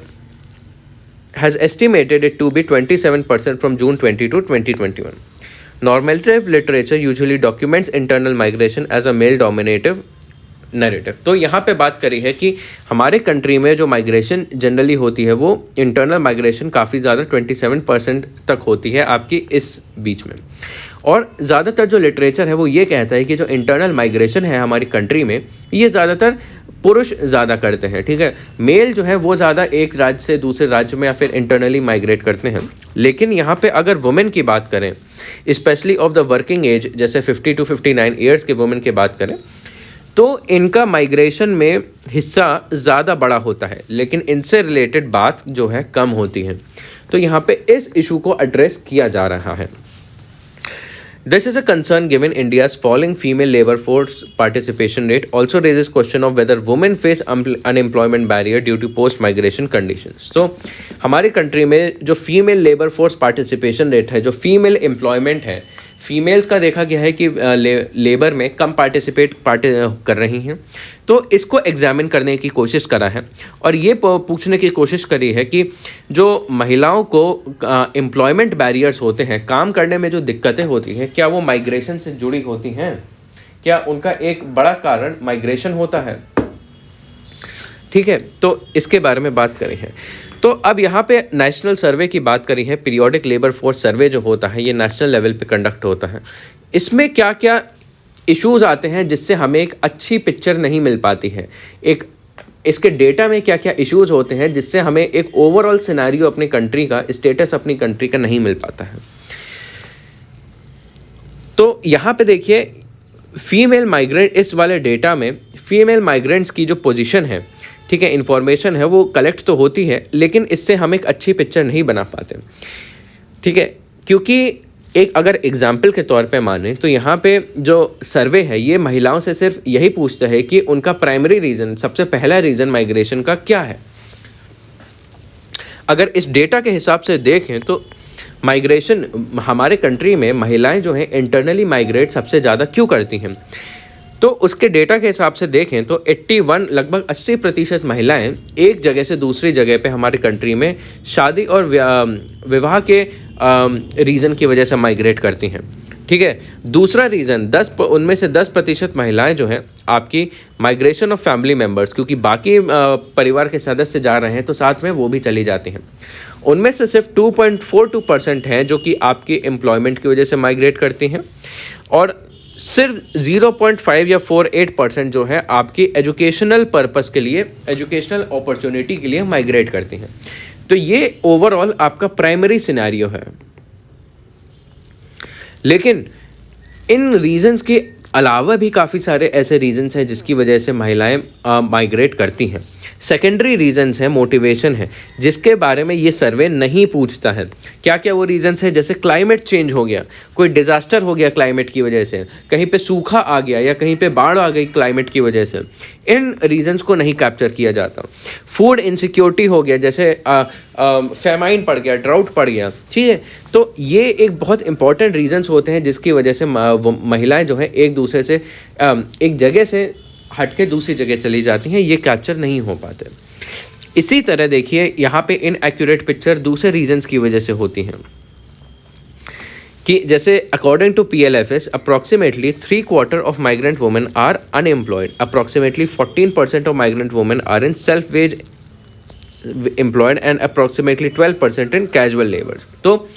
has estimated it to be 27% from June 20 to 2021. Normative literature usually documents internal migration as a male dominative narrative. तो यहाँ पे बात करी है कि हमारे कंट्री में जो माइग्रेशन जनरली होती है वो इंटरनल माइग्रेशन काफ़ी ज़्यादा 27% तक होती है आपकी इस बीच में। और ज़्यादातर जो लिटरेचर है वो ये कहता है कि जो इंटरनल माइग्रेशन है हमारी कंट्री में ये ज़्यादातर पुरुष ज़्यादा करते हैं, ठीक है। मेल जो है वो ज़्यादा एक राज्य से दूसरे राज्य में या फिर इंटरनली माइग्रेट करते हैं। लेकिन यहाँ पे अगर वुमेन की बात करें, specially of the working age, जैसे 50 to 59 ईयर्स के वुमेन की बात करें, तो इनका माइग्रेशन में हिस्सा ज़्यादा बड़ा होता है, लेकिन इनसे रिलेटेड बात जो है कम होती है। तो यहाँ पे इस इशू को एड्रेस किया जा रहा है। This is a concern given India's falling female labor force participation rate also raises question of whether women face unemployment barrier due to post-migration conditions. तो हमारी कंट्री में जो female labour force participation rate है, जो female employment है, females का देखा गया है कि लेबर में कम पार्टिसिपेट कर रही हैं। तो इसको एग्जामिन करने की कोशिश करा है और ये पूछने की कोशिश करी है कि जो महिलाओं को एम्प्लॉयमेंट बैरियर्स होते हैं, काम करने में जो दिक्कतें होती हैं, क्या वो माइग्रेशन से जुड़ी होती हैं? क्या उनका एक बड़ा कारण माइग्रेशन होता है? ठीक है, तो इसके बारे में बात करी है। तो अब यहाँ पे नेशनल सर्वे की बात करी है। पीरियोडिक लेबर फोर्स सर्वे जो होता है ये नेशनल लेवल पे कंडक्ट होता है। इसमें क्या क्या इश्यूज़ आते हैं जिससे हमें एक अच्छी पिक्चर नहीं मिल पाती है, एक इसके डेटा में क्या क्या इश्यूज़ होते हैं जिससे हमें एक ओवरऑल सिनेरियो अपनी कंट्री का, स्टेटस अपनी कंट्री का नहीं मिल पाता है। तो यहाँ पे देखिए फीमेल माइग्रेंट, इस वाले डेटा में फीमेल माइग्रेंट्स की जो पोजीशन है, ठीक है, इंफॉर्मेशन है, वो कलेक्ट तो होती है लेकिन इससे हम एक अच्छी पिक्चर नहीं बना पाते। ठीक है, क्योंकि एक अगर एग्जाम्पल के तौर पे माने तो यहाँ पे जो सर्वे है ये महिलाओं से सिर्फ यही पूछता है कि उनका प्राइमरी रीज़न, सबसे पहला रीज़न माइग्रेशन का क्या है। अगर इस डेटा के हिसाब से देखें तो माइग्रेशन, हमारे कंट्री में महिलाएं जो हैं इंटरनली माइग्रेट सबसे ज़्यादा क्यों करती हैं, तो उसके डेटा के हिसाब से देखें तो 81 लगभग 80% महिलाएं एक जगह से दूसरी जगह पे हमारे कंट्री में शादी और विवाह के रीज़न की वजह से माइग्रेट करती हैं। ठीक है, दूसरा रीज़न उनमें से 10% महिलाएं जो हैं आपकी माइग्रेशन ऑफ फैमिली मेम्बर्स, क्योंकि बाकी परिवार के सदस्य जा रहे हैं तो साथ में वो भी चली जाती हैं। उनमें से सिर्फ 2.42% हैं जो कि आपकी एम्प्लॉयमेंट की वजह से माइग्रेट करती हैं और सिर्फ 0.5 या 48% जो है आपकी एजुकेशनल पर्पस के लिए, एजुकेशनल अपॉर्चुनिटी के लिए माइग्रेट करती हैं। तो ये ओवरऑल आपका प्राइमरी सिनेरियो है। लेकिन इन रीजंस के अलावा भी काफ़ी सारे ऐसे रीजंस हैं जिसकी वजह से महिलाएं माइग्रेट करती हैं। सेकेंडरी रीजंस है, मोटिवेशन है, जिसके बारे में ये सर्वे नहीं पूछता है। क्या क्या वो रीजंस है? जैसे क्लाइमेट चेंज हो गया, कोई डिज़ास्टर हो गया क्लाइमेट की वजह से, कहीं पे सूखा आ गया या कहीं पे बाढ़ आ गई क्लाइमेट की वजह से, इन रीजंस को नहीं कैप्चर किया जाता। फूड इनसिक्योरिटी हो गया, जैसे फेमाइन पड़ गया, ड्राउट पड़ गया, ठीक है, तो ये एक बहुत इंपॉर्टेंट रीजंस होते हैं जिसकी वजह से महिलाएं जो हैं एक दूसरे से एक जगह से हट के दूसरी जगह चली जाती हैं, ये कैप्चर नहीं हो पाते। इसी तरह देखिए यहाँ पे इनएक्यूरेट पिक्चर दूसरे रीजंस की वजह से होती हैं कि जैसे according to PLFS approximately 3/4 of migrant women are unemployed, approximately 14% of migrant women are in self wage employed and approximately 12% in casual labours. तो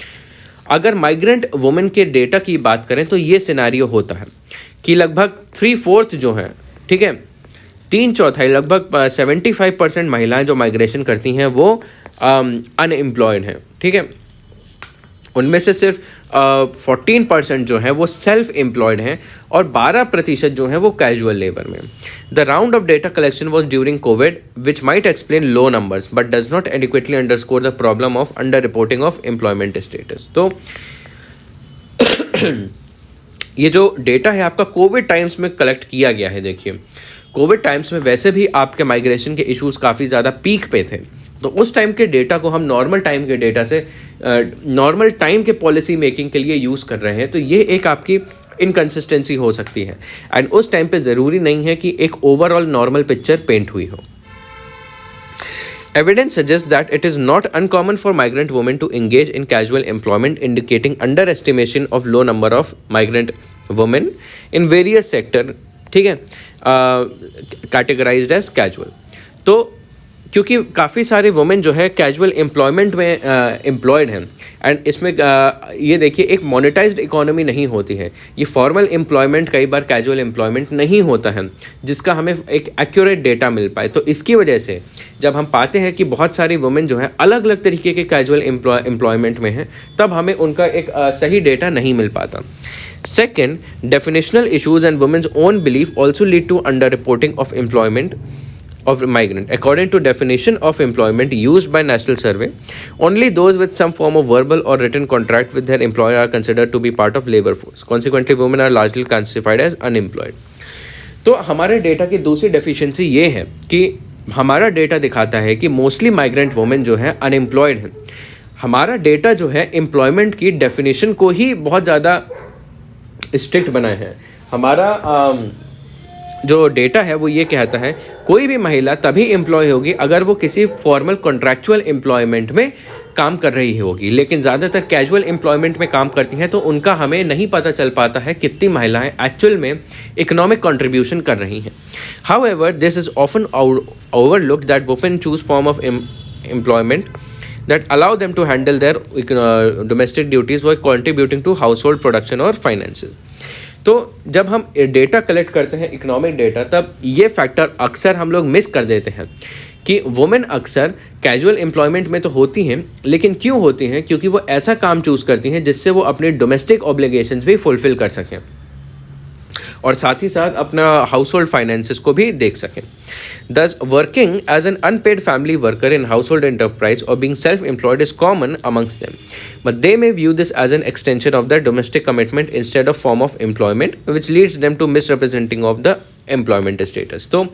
अगर माइग्रेंट वुमेन के डेटा की बात करें तो ये सिनेरियो होता है कि लगभग 3/4 जो है, ठीक है, 3/4 लगभग 75% महिलाएं जो माइग्रेशन करती हैं वो अनएम्प्लॉयड हैं। ठीक है, उनमें से सिर्फ 14% जो है वो सेल्फ एम्प्लॉयड हैं और 12% जो है वो कैजुअल लेबर में। The round of data collection was during Covid which might explain low numbers but does not adequately underscore the problem of under reporting of employment status. तो ये जो डेटा है आपका कोविड टाइम्स में collect किया गया है। देखिए कोविड टाइम्स में वैसे भी आपके माइग्रेशन के इश्यूज़ काफ़ी ज़्यादा पीक पे थे, तो उस टाइम के डेटा को हम नॉर्मल टाइम के डेटा से नॉर्मल टाइम के पॉलिसी मेकिंग के लिए यूज़ कर रहे हैं, तो ये एक आपकी इनकन्सिस्टेंसी हो सकती है। एंड उस टाइम पे ज़रूरी नहीं है कि एक ओवरऑल नॉर्मल पिक्चर पेंट हुई हो। Evidence suggests that it is not uncommon for migrant women to engage in casual employment, indicating underestimation of low number of migrant women in various sector, ठीक है, categorized as casual। तो क्योंकि काफ़ी सारे women जो है कैजुअल एम्प्लॉयमेंट में employed हैं एंड इसमें ये देखिए एक मोनेटाइज्ड इकोनॉमी नहीं होती है, ये फॉर्मल एम्प्लॉयमेंट कई बार कैजुअल एम्प्लॉयमेंट नहीं होता है जिसका हमें एक एक्यूरेट डेटा मिल पाए। तो इसकी वजह से जब हम पाते हैं कि बहुत सारी वुमेन जो है अलग अलग तरीके के कैजुअल एम्प्लॉयमेंट में हैं, तब हमें उनका एक सही डेटा नहीं मिल पाता। Second, definitional issues and women's own belief also lead to underreporting of employment of migrant. According to definition of employment used by National Survey, only those with some form of verbal or written contract with their employer are considered to be part of labor force. Consequently, women are largely classified as unemployed. तो हमारे data की दूसरी deficiency ये है कि हमारा data दिखाता है कि मोस्टली माइग्रेंट वुमेन जो है अनएम्प्लॉयड हैं। हमारा डेटा जो है एम्प्लॉयमेंट की डेफिनेशन को ही बहुत ज़्यादा स्ट्रिक्ट बनाए हैं। हमारा जो डेटा है वो ये कहता है कोई भी महिला तभी एम्प्लॉय होगी अगर वो किसी फॉर्मल कॉन्ट्रैक्चुअल एम्प्लॉयमेंट में काम कर रही होगी, लेकिन ज़्यादातर कैजुअल एम्प्लॉयमेंट में काम करती हैं, तो उनका हमें नहीं पता चल पाता है कितनी महिलाएं एक्चुअल में इकोनॉमिक कंट्रीब्यूशन कर रही हैं। However this is often overlooked that women choose form of employment that allow them to handle their domestic duties while contributing to household production और finances। तो जब हम डेटा कलेक्ट करते हैं इकोनॉमिक डेटा, तब ये फैक्टर अक्सर हम लोग मिस कर देते हैं कि वुमेन अक्सर कैजुअल एम्प्लॉयमेंट में तो होती हैं, लेकिन क्यों होती हैं? क्योंकि वो ऐसा काम चूज़ करती हैं जिससे वो अपने डोमेस्टिक ऑब्लिगेशंस भी फुलफिल कर सकें और साथ ही साथ अपना हाउस होल्ड फाइनेंसिस को भी देख सकें। Thus, working as an unpaid family worker in household enterprise or being self-employed is common amongst them, but they may view this as an extension of their domestic commitment instead of form of employment, which leads them to misrepresenting of the employment status। तो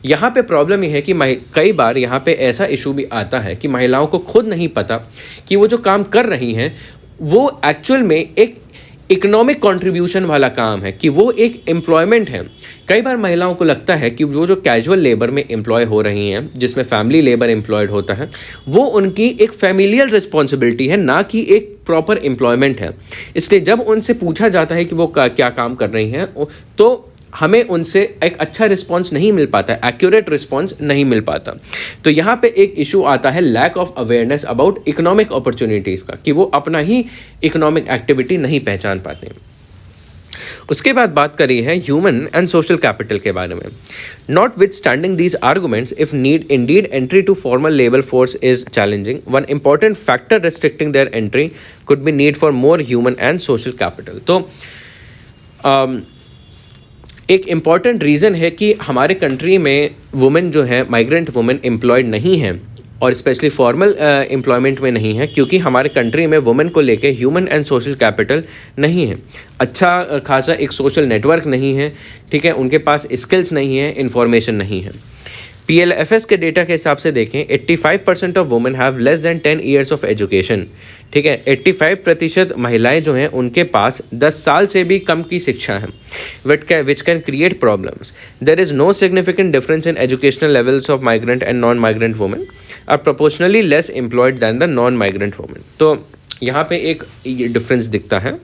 यहाँ पे problem ये है कि कई बार यहाँ पे ऐसा इशू भी आता है कि महिलाओं को खुद नहीं पता कि वो जो काम कर रही हैं वो एक्चुअल में एक इकोनॉमिक कंट्रीब्यूशन वाला काम है, कि वो एक एम्प्लॉयमेंट है। कई बार महिलाओं को लगता है कि वो जो कैजुअल लेबर में एम्प्लॉय हो रही हैं, जिसमें फैमिली लेबर एम्प्लॉयड होता है, वो उनकी एक फैमिलियल रिस्पॉन्सिबिलिटी है, ना कि एक प्रॉपर एम्प्लॉयमेंट है। इसलिए जब उनसे पूछा जाता है कि वो क्या काम कर रही हैं, तो हमें उनसे एक अच्छा रिस्पॉन्स नहीं मिल पाता, एक्यूरेट रिस्पॉन्स नहीं मिल पाता। तो यहाँ पे एक इशू आता है lack of awareness about economic opportunities का, कि वो अपना ही इकोनॉमिक एक्टिविटी नहीं पहचान पाते। उसके बाद बात करी है ह्यूमन एंड सोशल कैपिटल के बारे में। Notwithstanding these arguments, if need indeed entry to formal labour force is challenging, one important factor restricting their entry could be need for more human and social capital. तो एक important reason है कि हमारे country में women जो है, migrant women employed नहीं हैं, और स्पेशली फॉर्मल एम्प्लॉयमेंट में नहीं है, क्योंकि हमारे कंट्री में वुमेन को लेके ह्यूमन एंड सोशल कैपिटल नहीं है। अच्छा खासा एक सोशल नेटवर्क नहीं है, ठीक है, उनके पास स्किल्स नहीं है, इंफॉर्मेशन नहीं है। PLFS के डेटा के हिसाब से देखें, 85% of women have less than 10 years of education, ठीक है। 85% महिलाएं जो हैं उनके पास 10 साल से भी कम की शिक्षा है, which can create problems. There is no significant difference in educational levels of migrant and non migrant women are proportionally less employed than the non migrant women. तो यहाँ पे एक डिफरेंस दिखता है।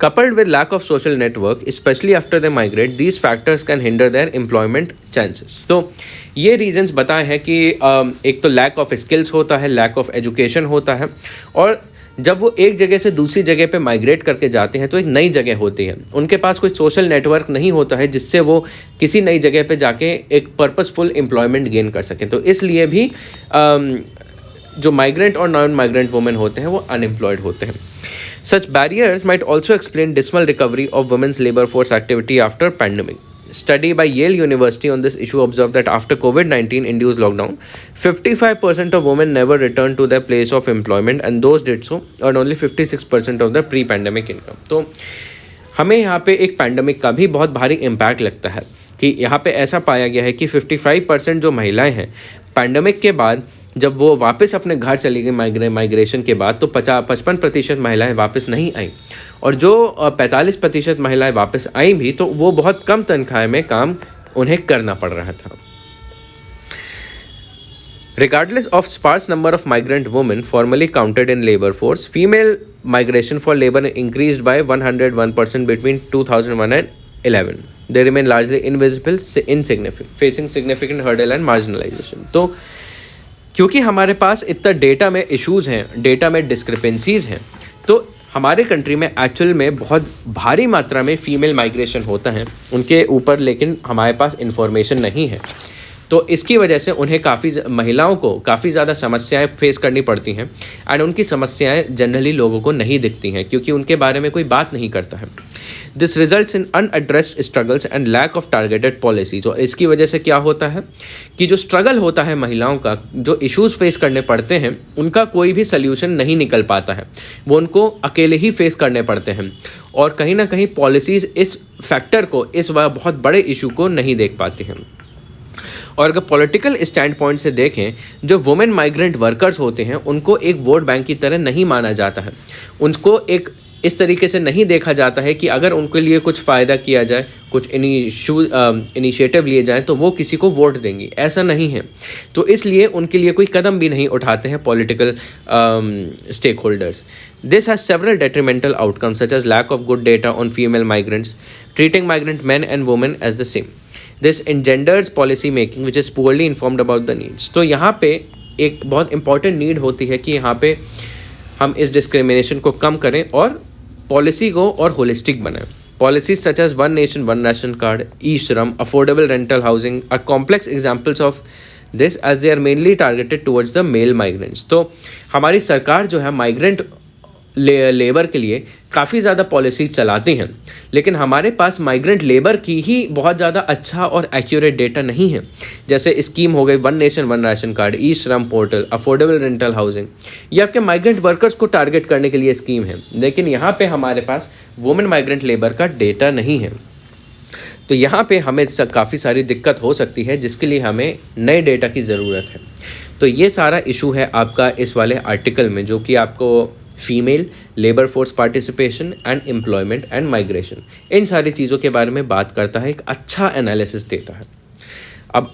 Coupled with lack of social network, especially after they migrate, these factors can hinder their employment chances। तो ये reasons बताए हैं कि एक तो लैक ऑफ स्किल्स होता है, लैक ऑफ एजुकेशन होता है, और जब वो एक जगह से दूसरी जगह पे माइग्रेट करके जाते हैं तो एक नई जगह होती है, उनके पास कोई सोशल नेटवर्क नहीं होता है जिससे वो किसी नई जगह पे जाके एक पर्पसफुल एम्प्लॉयमेंट गेन कर सकें। तो इसलिए भी जो माइग्रेंट और नॉन माइग्रेंट वुमेन होते हैं वो अनएम्प्लॉयड होते हैं। Such barriers might also explain dismal recovery of women's labor force activity after pandemic. Study by Yale University on this issue observed that after COVID-19 induced lockdown, 55% of women never returned to their place of employment, and those did so earned only 56% of their pre-pandemic income। तो हमें यहाँ पे एक pandemic का भी बहुत भारी impact लगता है कि यहाँ पे ऐसा पाया गया है कि 55% जो महिलाएं हैं पैंडमिक के बाद जब वो वापस अपने घर चली गई माइग्रेशन के बाद, तो 55% महिलाएं वापस नहीं आई, और जो 45% महिलाएं वापस आई भी तो वो बहुत कम तनख्वाह में काम उन्हें करना पड़ रहा था। Regardless of sparse number of migrant women formally counted in labor force, female migration for labor increased by 101% between 2001 and 11. They remain largely invisible, insignificant, facing significant hurdle and marginalization। तो क्योंकि हमारे पास इतना डेटा में issues हैं, data में डिस्क्रिपेंसीज़ हैं, तो हमारे कंट्री में एक्चुअल में बहुत भारी मात्रा में फ़ीमेल माइग्रेशन होता है उनके ऊपर, लेकिन हमारे पास इंफॉर्मेशन नहीं है। तो इसकी वजह से उन्हें महिलाओं को काफ़ी ज़्यादा समस्याएं फेस करनी पड़ती हैं, एंड उनकी समस्याएं जनरली लोगों को नहीं दिखती हैं क्योंकि उनके बारे में कोई बात नहीं करता है। This results in unaddressed struggles and lack of targeted policies. और इसकी वजह से क्या होता है कि जो स्ट्रगल होता है महिलाओं का, जो इश्यूज़ फेस करने पड़ते हैं, उनका कोई भी सल्यूशन नहीं निकल पाता है, वो उनको अकेले ही फेस करने पड़ते हैं, और कहीं ना कहीं पॉलिसीज़ इस फैक्टर को, इस बहुत बड़े इशू को नहीं देख पाती हैं। और अगर पॉलिटिकल स्टैंड पॉइंट से देखें, जो वुमेन माइग्रेंट वर्कर्स होते हैं उनको एक वोट बैंक की तरह नहीं माना जाता है, उनको एक इस तरीके से नहीं देखा जाता है कि अगर उनके लिए कुछ फ़ायदा किया जाए, कुछ इनिशिएटिव लिए जाएँ तो वो किसी को वोट देंगी, ऐसा नहीं है। तो इसलिए उनके लिए कोई कदम भी नहीं उठाते हैं political stake holders. This has several detrimental outcomes such as lack of good data on female migrants, treating migrant men and women as the same. This engenders policy making which is poorly informed about the needs. तो यहाँ पे एक बहुत important need होती है कि यहाँ पे हम इस डिस्क्रिमिनेशन को कम करें और पॉलिसी को और होलिस्टिक बनाएं. Policies such as One Nation, One Ration card, e-Shram, affordable rental housing are complex examples of this as they are mainly targeted towards the male migrants. तो हमारी सरकार जो है माइग्रेंट लेबर के लिए काफ़ी ज़्यादा पॉलिसी चलाती हैं, लेकिन हमारे पास माइग्रेंट लेबर की ही बहुत ज़्यादा अच्छा और एक्यूरेट डेटा नहीं है. जैसे स्कीम हो गई one nation one ration card, e Shram portal, affordable rental housing, ये आपके माइग्रेंट वर्कर्स को टारगेट करने के लिए स्कीम है, लेकिन यहाँ पे हमारे पास वुमेन माइग्रेंट लेबर का डेटा नहीं है. तो यहाँ पे हमें काफ़ी सारी दिक्कत हो सकती है जिसके लिए हमें नए डेटा की ज़रूरत है. तो ये सारा इशू है आपका इस वाले आर्टिकल में, जो कि आपको female labour force participation and employment and migration, इन सारी चीज़ों के बारे में बात करता है, एक अच्छा एनालिसिस देता है. अब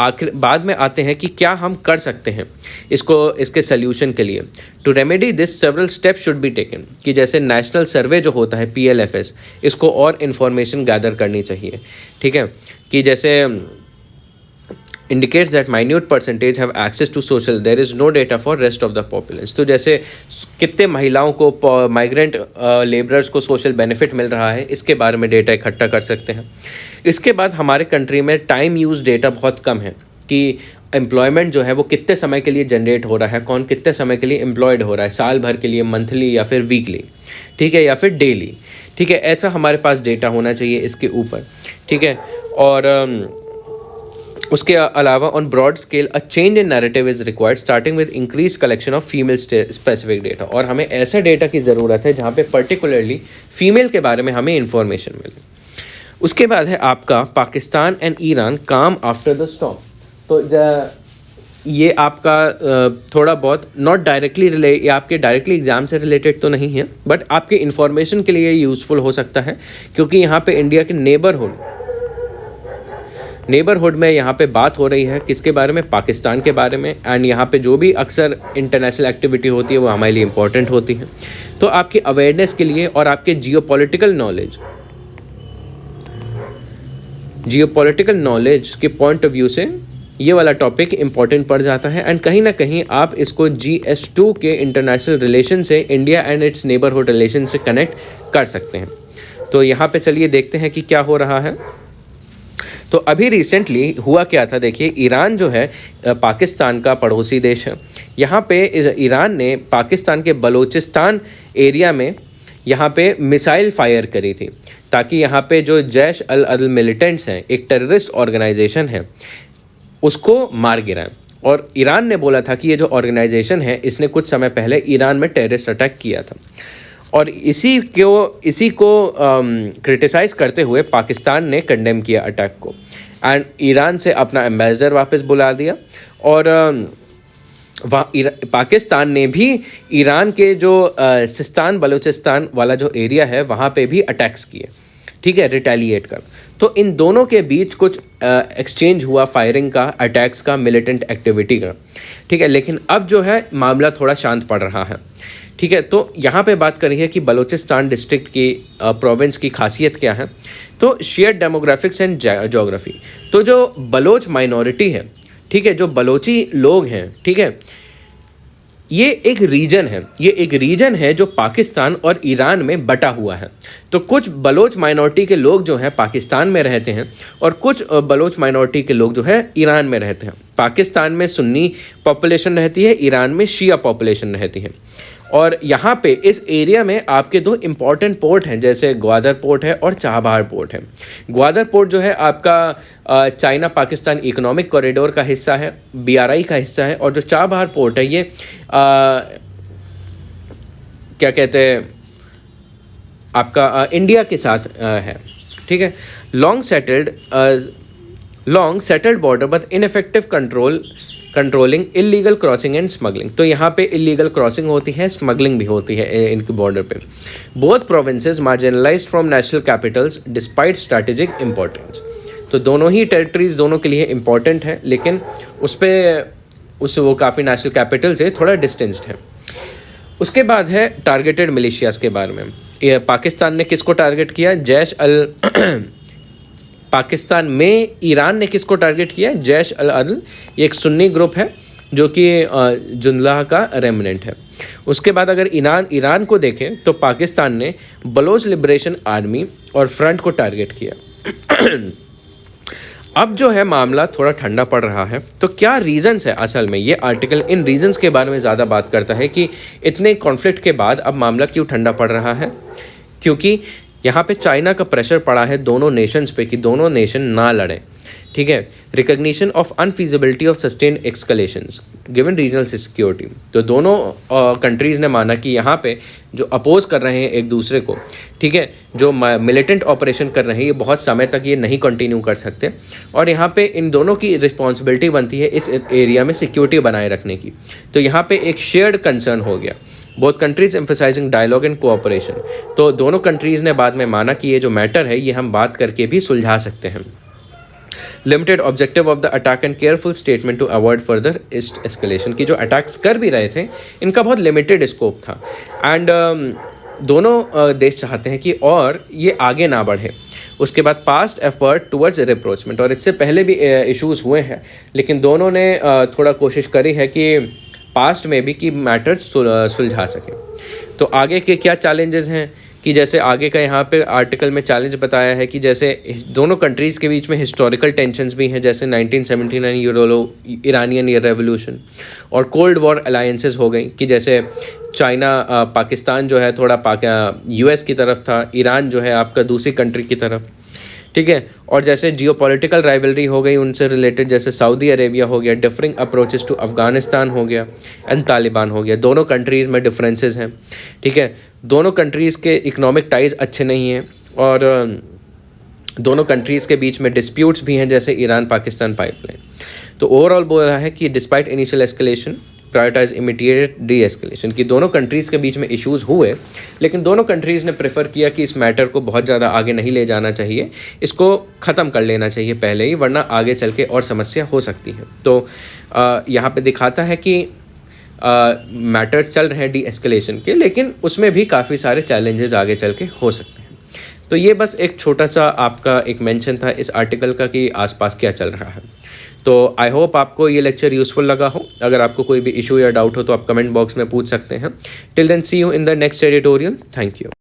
आखिर बाद में आते हैं कि क्या हम कर सकते हैं इसके सल्यूशन के लिए. To remedy this several steps should be taken, कि जैसे नेशनल सर्वे जो होता है PLFS, इसको और इन्फॉर्मेशन गैदर करनी चाहिए. ठीक है, कि जैसे indicates that minute percentage have access to social, there is no data for rest of the populace. तो जैसे कितने महिलाओं को माइग्रेंट लेबरर्स को सोशल बेनिफिट मिल रहा है, इसके बारे में डेटा इकट्ठा कर सकते हैं. इसके बाद हमारे कंट्री में टाइम यूज़ डेटा बहुत कम है, कि एम्प्लॉयमेंट जो है वो कितने समय के लिए जनरेट हो रहा है, कौन कितने समय के लिए एम्प्लॉयड हो रहा है, साल भर के लिए, मंथली या फिर वीकली, ठीक है, या फिर डेली. ठीक है, ऐसा हमारे पास डेटा होना चाहिए इसके ऊपर. ठीक है, और उसके अलावा on broad scale a change in narrative is required starting with increase collection of female specific data. और हमें ऐसे डेटा की ज़रूरत है जहाँ पे पर्टिकुलरली फीमेल के बारे में हमें इंफॉर्मेशन मिले. उसके बाद है आपका पाकिस्तान एंड ईरान काम आफ्टर द स्टॉर्म. तो ये आपका थोड़ा बहुत नॉट डायरेक्टली ये आपके डायरेक्टली एग्जाम से रिलेटेड तो नहीं है, बट आपके इंफॉर्मेशन के लिए यूज़फुल हो सकता है, क्योंकि यहाँ पे इंडिया के नेबरहुड में यहाँ पे बात हो रही है किसके बारे में, पाकिस्तान के बारे में. एंड यहाँ पे जो भी अक्सर इंटरनेशनल एक्टिविटी होती है वो हमारे लिए इम्पॉर्टेंट होती है. तो आपकी अवेयरनेस के लिए और आपके जियोपॉलिटिकल नॉलेज के पॉइंट ऑफ व्यू से ये वाला टॉपिक इम्पॉर्टेंट पड़ जाता है. एंड कहीं ना कहीं आप इसको GS2 के इंटरनेशनल रिलेशन से, India and it's neighbourhood relation से कनेक्ट कर सकते हैं. तो यहाँ पे चलिए देखते हैं कि क्या हो रहा है. तो अभी रिसेंटली हुआ क्या था, देखिए, ईरान जो है पाकिस्तान का पड़ोसी देश है. यहाँ पे ईरान ने पाकिस्तान के बलूचिस्तान एरिया में यहाँ पे मिसाइल फायर करी थी, ताकि यहाँ पे जो जैश अल अदल मिलिटेंट्स हैं, एक टेररिस्ट ऑर्गेनाइजेशन है, उसको मार गिराएं. और ईरान ने बोला था कि ये जो ऑर्गेनाइजेशन है इसने कुछ समय पहले ईरान में टेररिस्ट अटैक किया था. और इसी को क्रिटिसाइज़ करते हुए पाकिस्तान ने कंडेम किया अटैक को, एंड ईरान से अपना एम्बेसडर वापस बुला दिया. और पाकिस्तान ने भी ईरान के जो सिस्तान बलूचिस्तान वाला जो एरिया है वहाँ पे भी अटैक्स किए. ठीक है, रिटेलिएट कर. तो इन दोनों के बीच कुछ एक्सचेंज हुआ, फायरिंग का, अटैक्स का, मिलिटेंट एक्टिविटी का. ठीक है, लेकिन अब जो है मामला थोड़ा शांत पड़ रहा है. ठीक है, तो यहाँ पे बात करी है कि बलूचिस्तान डिस्ट्रिक्ट की प्रोविंस की खासियत क्या है. तो शेयर डेमोग्राफिक्स एंड जोग्राफी. तो जो बलोच माइनॉरिटी है, ठीक है, जो बलोची लोग हैं, ठीक है, ये एक रीजन है जो पाकिस्तान और ईरान में बटा हुआ है. तो कुछ बलोच माइनॉरिटी के लोग जो हैं पाकिस्तान में रहते हैं, और कुछ बलोच माइनॉरिटी के लोग जो है ईरान में रहते हैं. पाकिस्तान में सुन्नी पॉपुलेशन रहती है, ईरान में शिया पॉपुलेशन रहती है. और यहाँ पे इस एरिया में आपके दो इम्पॉर्टेंट पोर्ट हैं, जैसे ग्वादर पोर्ट है और चाबहार पोर्ट है. ग्वादर पोर्ट जो है आपका चाइना पाकिस्तान इकोनॉमिक कॉरिडोर का हिस्सा है, BRI का हिस्सा है. और जो चाबहार पोर्ट है ये क्या कहते हैं आपका इंडिया के साथ है. ठीक है, long settled border but ineffective control controlling illegal crossing and smuggling. तो यहाँ पे इलीगल क्रॉसिंग होती है, स्मगलिंग भी होती है इनके बॉर्डर पे। Both provinces marginalised from national Capitals despite strategic importance. तो दोनों ही टेरिटरीज दोनों के लिए इंपॉर्टेंट है, लेकिन वो काफ़ी नेशनल कैपिटल से थोड़ा डिस्टेंस्ड है। उसके बाद है टारगेटेड मिलिशियाज के बारे में। ये पाकिस्तान ने किसको टारगेट किया? पाकिस्तान में ईरान ने किसको टारगेट किया? जैश अल अदल। ये एक सुन्नी ग्रुप है जो कि जुंदलाह का रेमिनेंट है। उसके बाद अगर ईरान को देखें तो पाकिस्तान ने बलोच लिबरेशन आर्मी और फ्रंट को टारगेट किया। अब जो है मामला थोड़ा ठंडा पड़ रहा है। तो क्या रीज़न्स है? असल में ये आर्टिकल इन रीज़न्स के बारे में ज़्यादा बात करता है कि इतने कॉन्फ्लिक्ट के बाद अब मामला क्यों ठंडा पड़ रहा है। क्योंकि यहाँ पे चाइना का प्रेशर पड़ा है दोनों नेशंस पे कि दोनों नेशन ना लड़ें, ठीक है। Recognition of unfeasibility of sustain escalations given regional security. तो दोनों कंट्रीज़ ने माना कि यहाँ पे जो अपोज कर रहे हैं एक दूसरे को, ठीक है, जो मिलिटेंट ऑपरेशन कर रहे हैं, ये बहुत समय तक ये नहीं कंटिन्यू कर सकते और यहाँ पे इन दोनों की रिस्पॉन्सिबिलिटी बनती है इस एरिया में सिक्योरिटी बनाए रखने की। तो यहाँ पे एक शेयर्ड कंसर्न हो गया। Both countries emphasizing dialogue and cooperation. तो दोनों कंट्रीज़ ने बाद में माना कि ये जो मैटर है ये हम बात करके भी सुलझा सकते हैं। Limited objective of the attack and careful statement to avoid further escalation. की जो अटैक्स कर भी रहे थे इनका बहुत लिमिटेड स्कोप था एंड दोनों देश चाहते हैं कि और ये आगे ना बढ़े। उसके बाद पास्ट एफर्ट टुवर्ड्स रिप्रोचमेंट। और इससे पहले भी इश्यूज़ हुए हैं, लेकिन दोनों ने थोड़ा कोशिश करी है कि पास्ट में भी कि मैटर्स सुलझा सकें। तो आगे के क्या चैलेंजेस हैं कि जैसे आगे का यहाँ पे आर्टिकल में चैलेंज बताया है कि जैसे दोनों कंट्रीज़ के बीच में हिस्टोरिकल टेंशन्स भी हैं, जैसे 1979 ईरानियन रेवोल्यूशन और कोल्ड वॉर अलायंसेस हो गई कि जैसे चाइना पाकिस्तान जो है थोड़ा यूएस की तरफ था, ईरान जो है आपका दूसरी कंट्री की तरफ, ठीक है। और जैसे जियोपॉलिटिकल राइवलरी हो गई उनसे रिलेटेड, जैसे सऊदी अरेबिया हो गया, डिफरिंग अप्रोचेस टू अफगानिस्तान हो गया एंड तालिबान हो गया। दोनों कंट्रीज़ में डिफरेंसेस हैं, ठीक है। दोनों कंट्रीज़ के इकोनॉमिक टाइज अच्छे नहीं हैं और दोनों कंट्रीज़ के बीच में डिस्प्यूट्स भी हैं, जैसे ईरान पाकिस्तान पाइपलाइन। तो ओवरऑल बोल रहा है कि despite initial escalation prioritize immediate de escalation. कि दोनों कंट्रीज़ के बीच में इश्यूज़ हुए, लेकिन दोनों कंट्रीज़ ने प्रेफर किया कि इस मैटर को बहुत ज़्यादा आगे नहीं ले जाना चाहिए, इसको ख़त्म कर लेना चाहिए पहले ही, वरना आगे चल के और समस्या हो सकती है। तो यहाँ पे दिखाता है कि मैटर्स चल रहे हैं डी एस्केलेशन के, लेकिन उसमें भी काफ़ी सारे चैलेंजेस आगे चल के हो सकते हैं। तो ये बस एक छोटा सा आपका एक मेंशन था इस आर्टिकल का कि आसपास क्या चल रहा है। तो आई होप आपको ये लेक्चर यूज़फुल लगा हो। अगर आपको कोई भी इशू या डाउट हो तो आप कमेंट बॉक्स में पूछ सकते हैं। Till then see you in the next editorial. Thank you.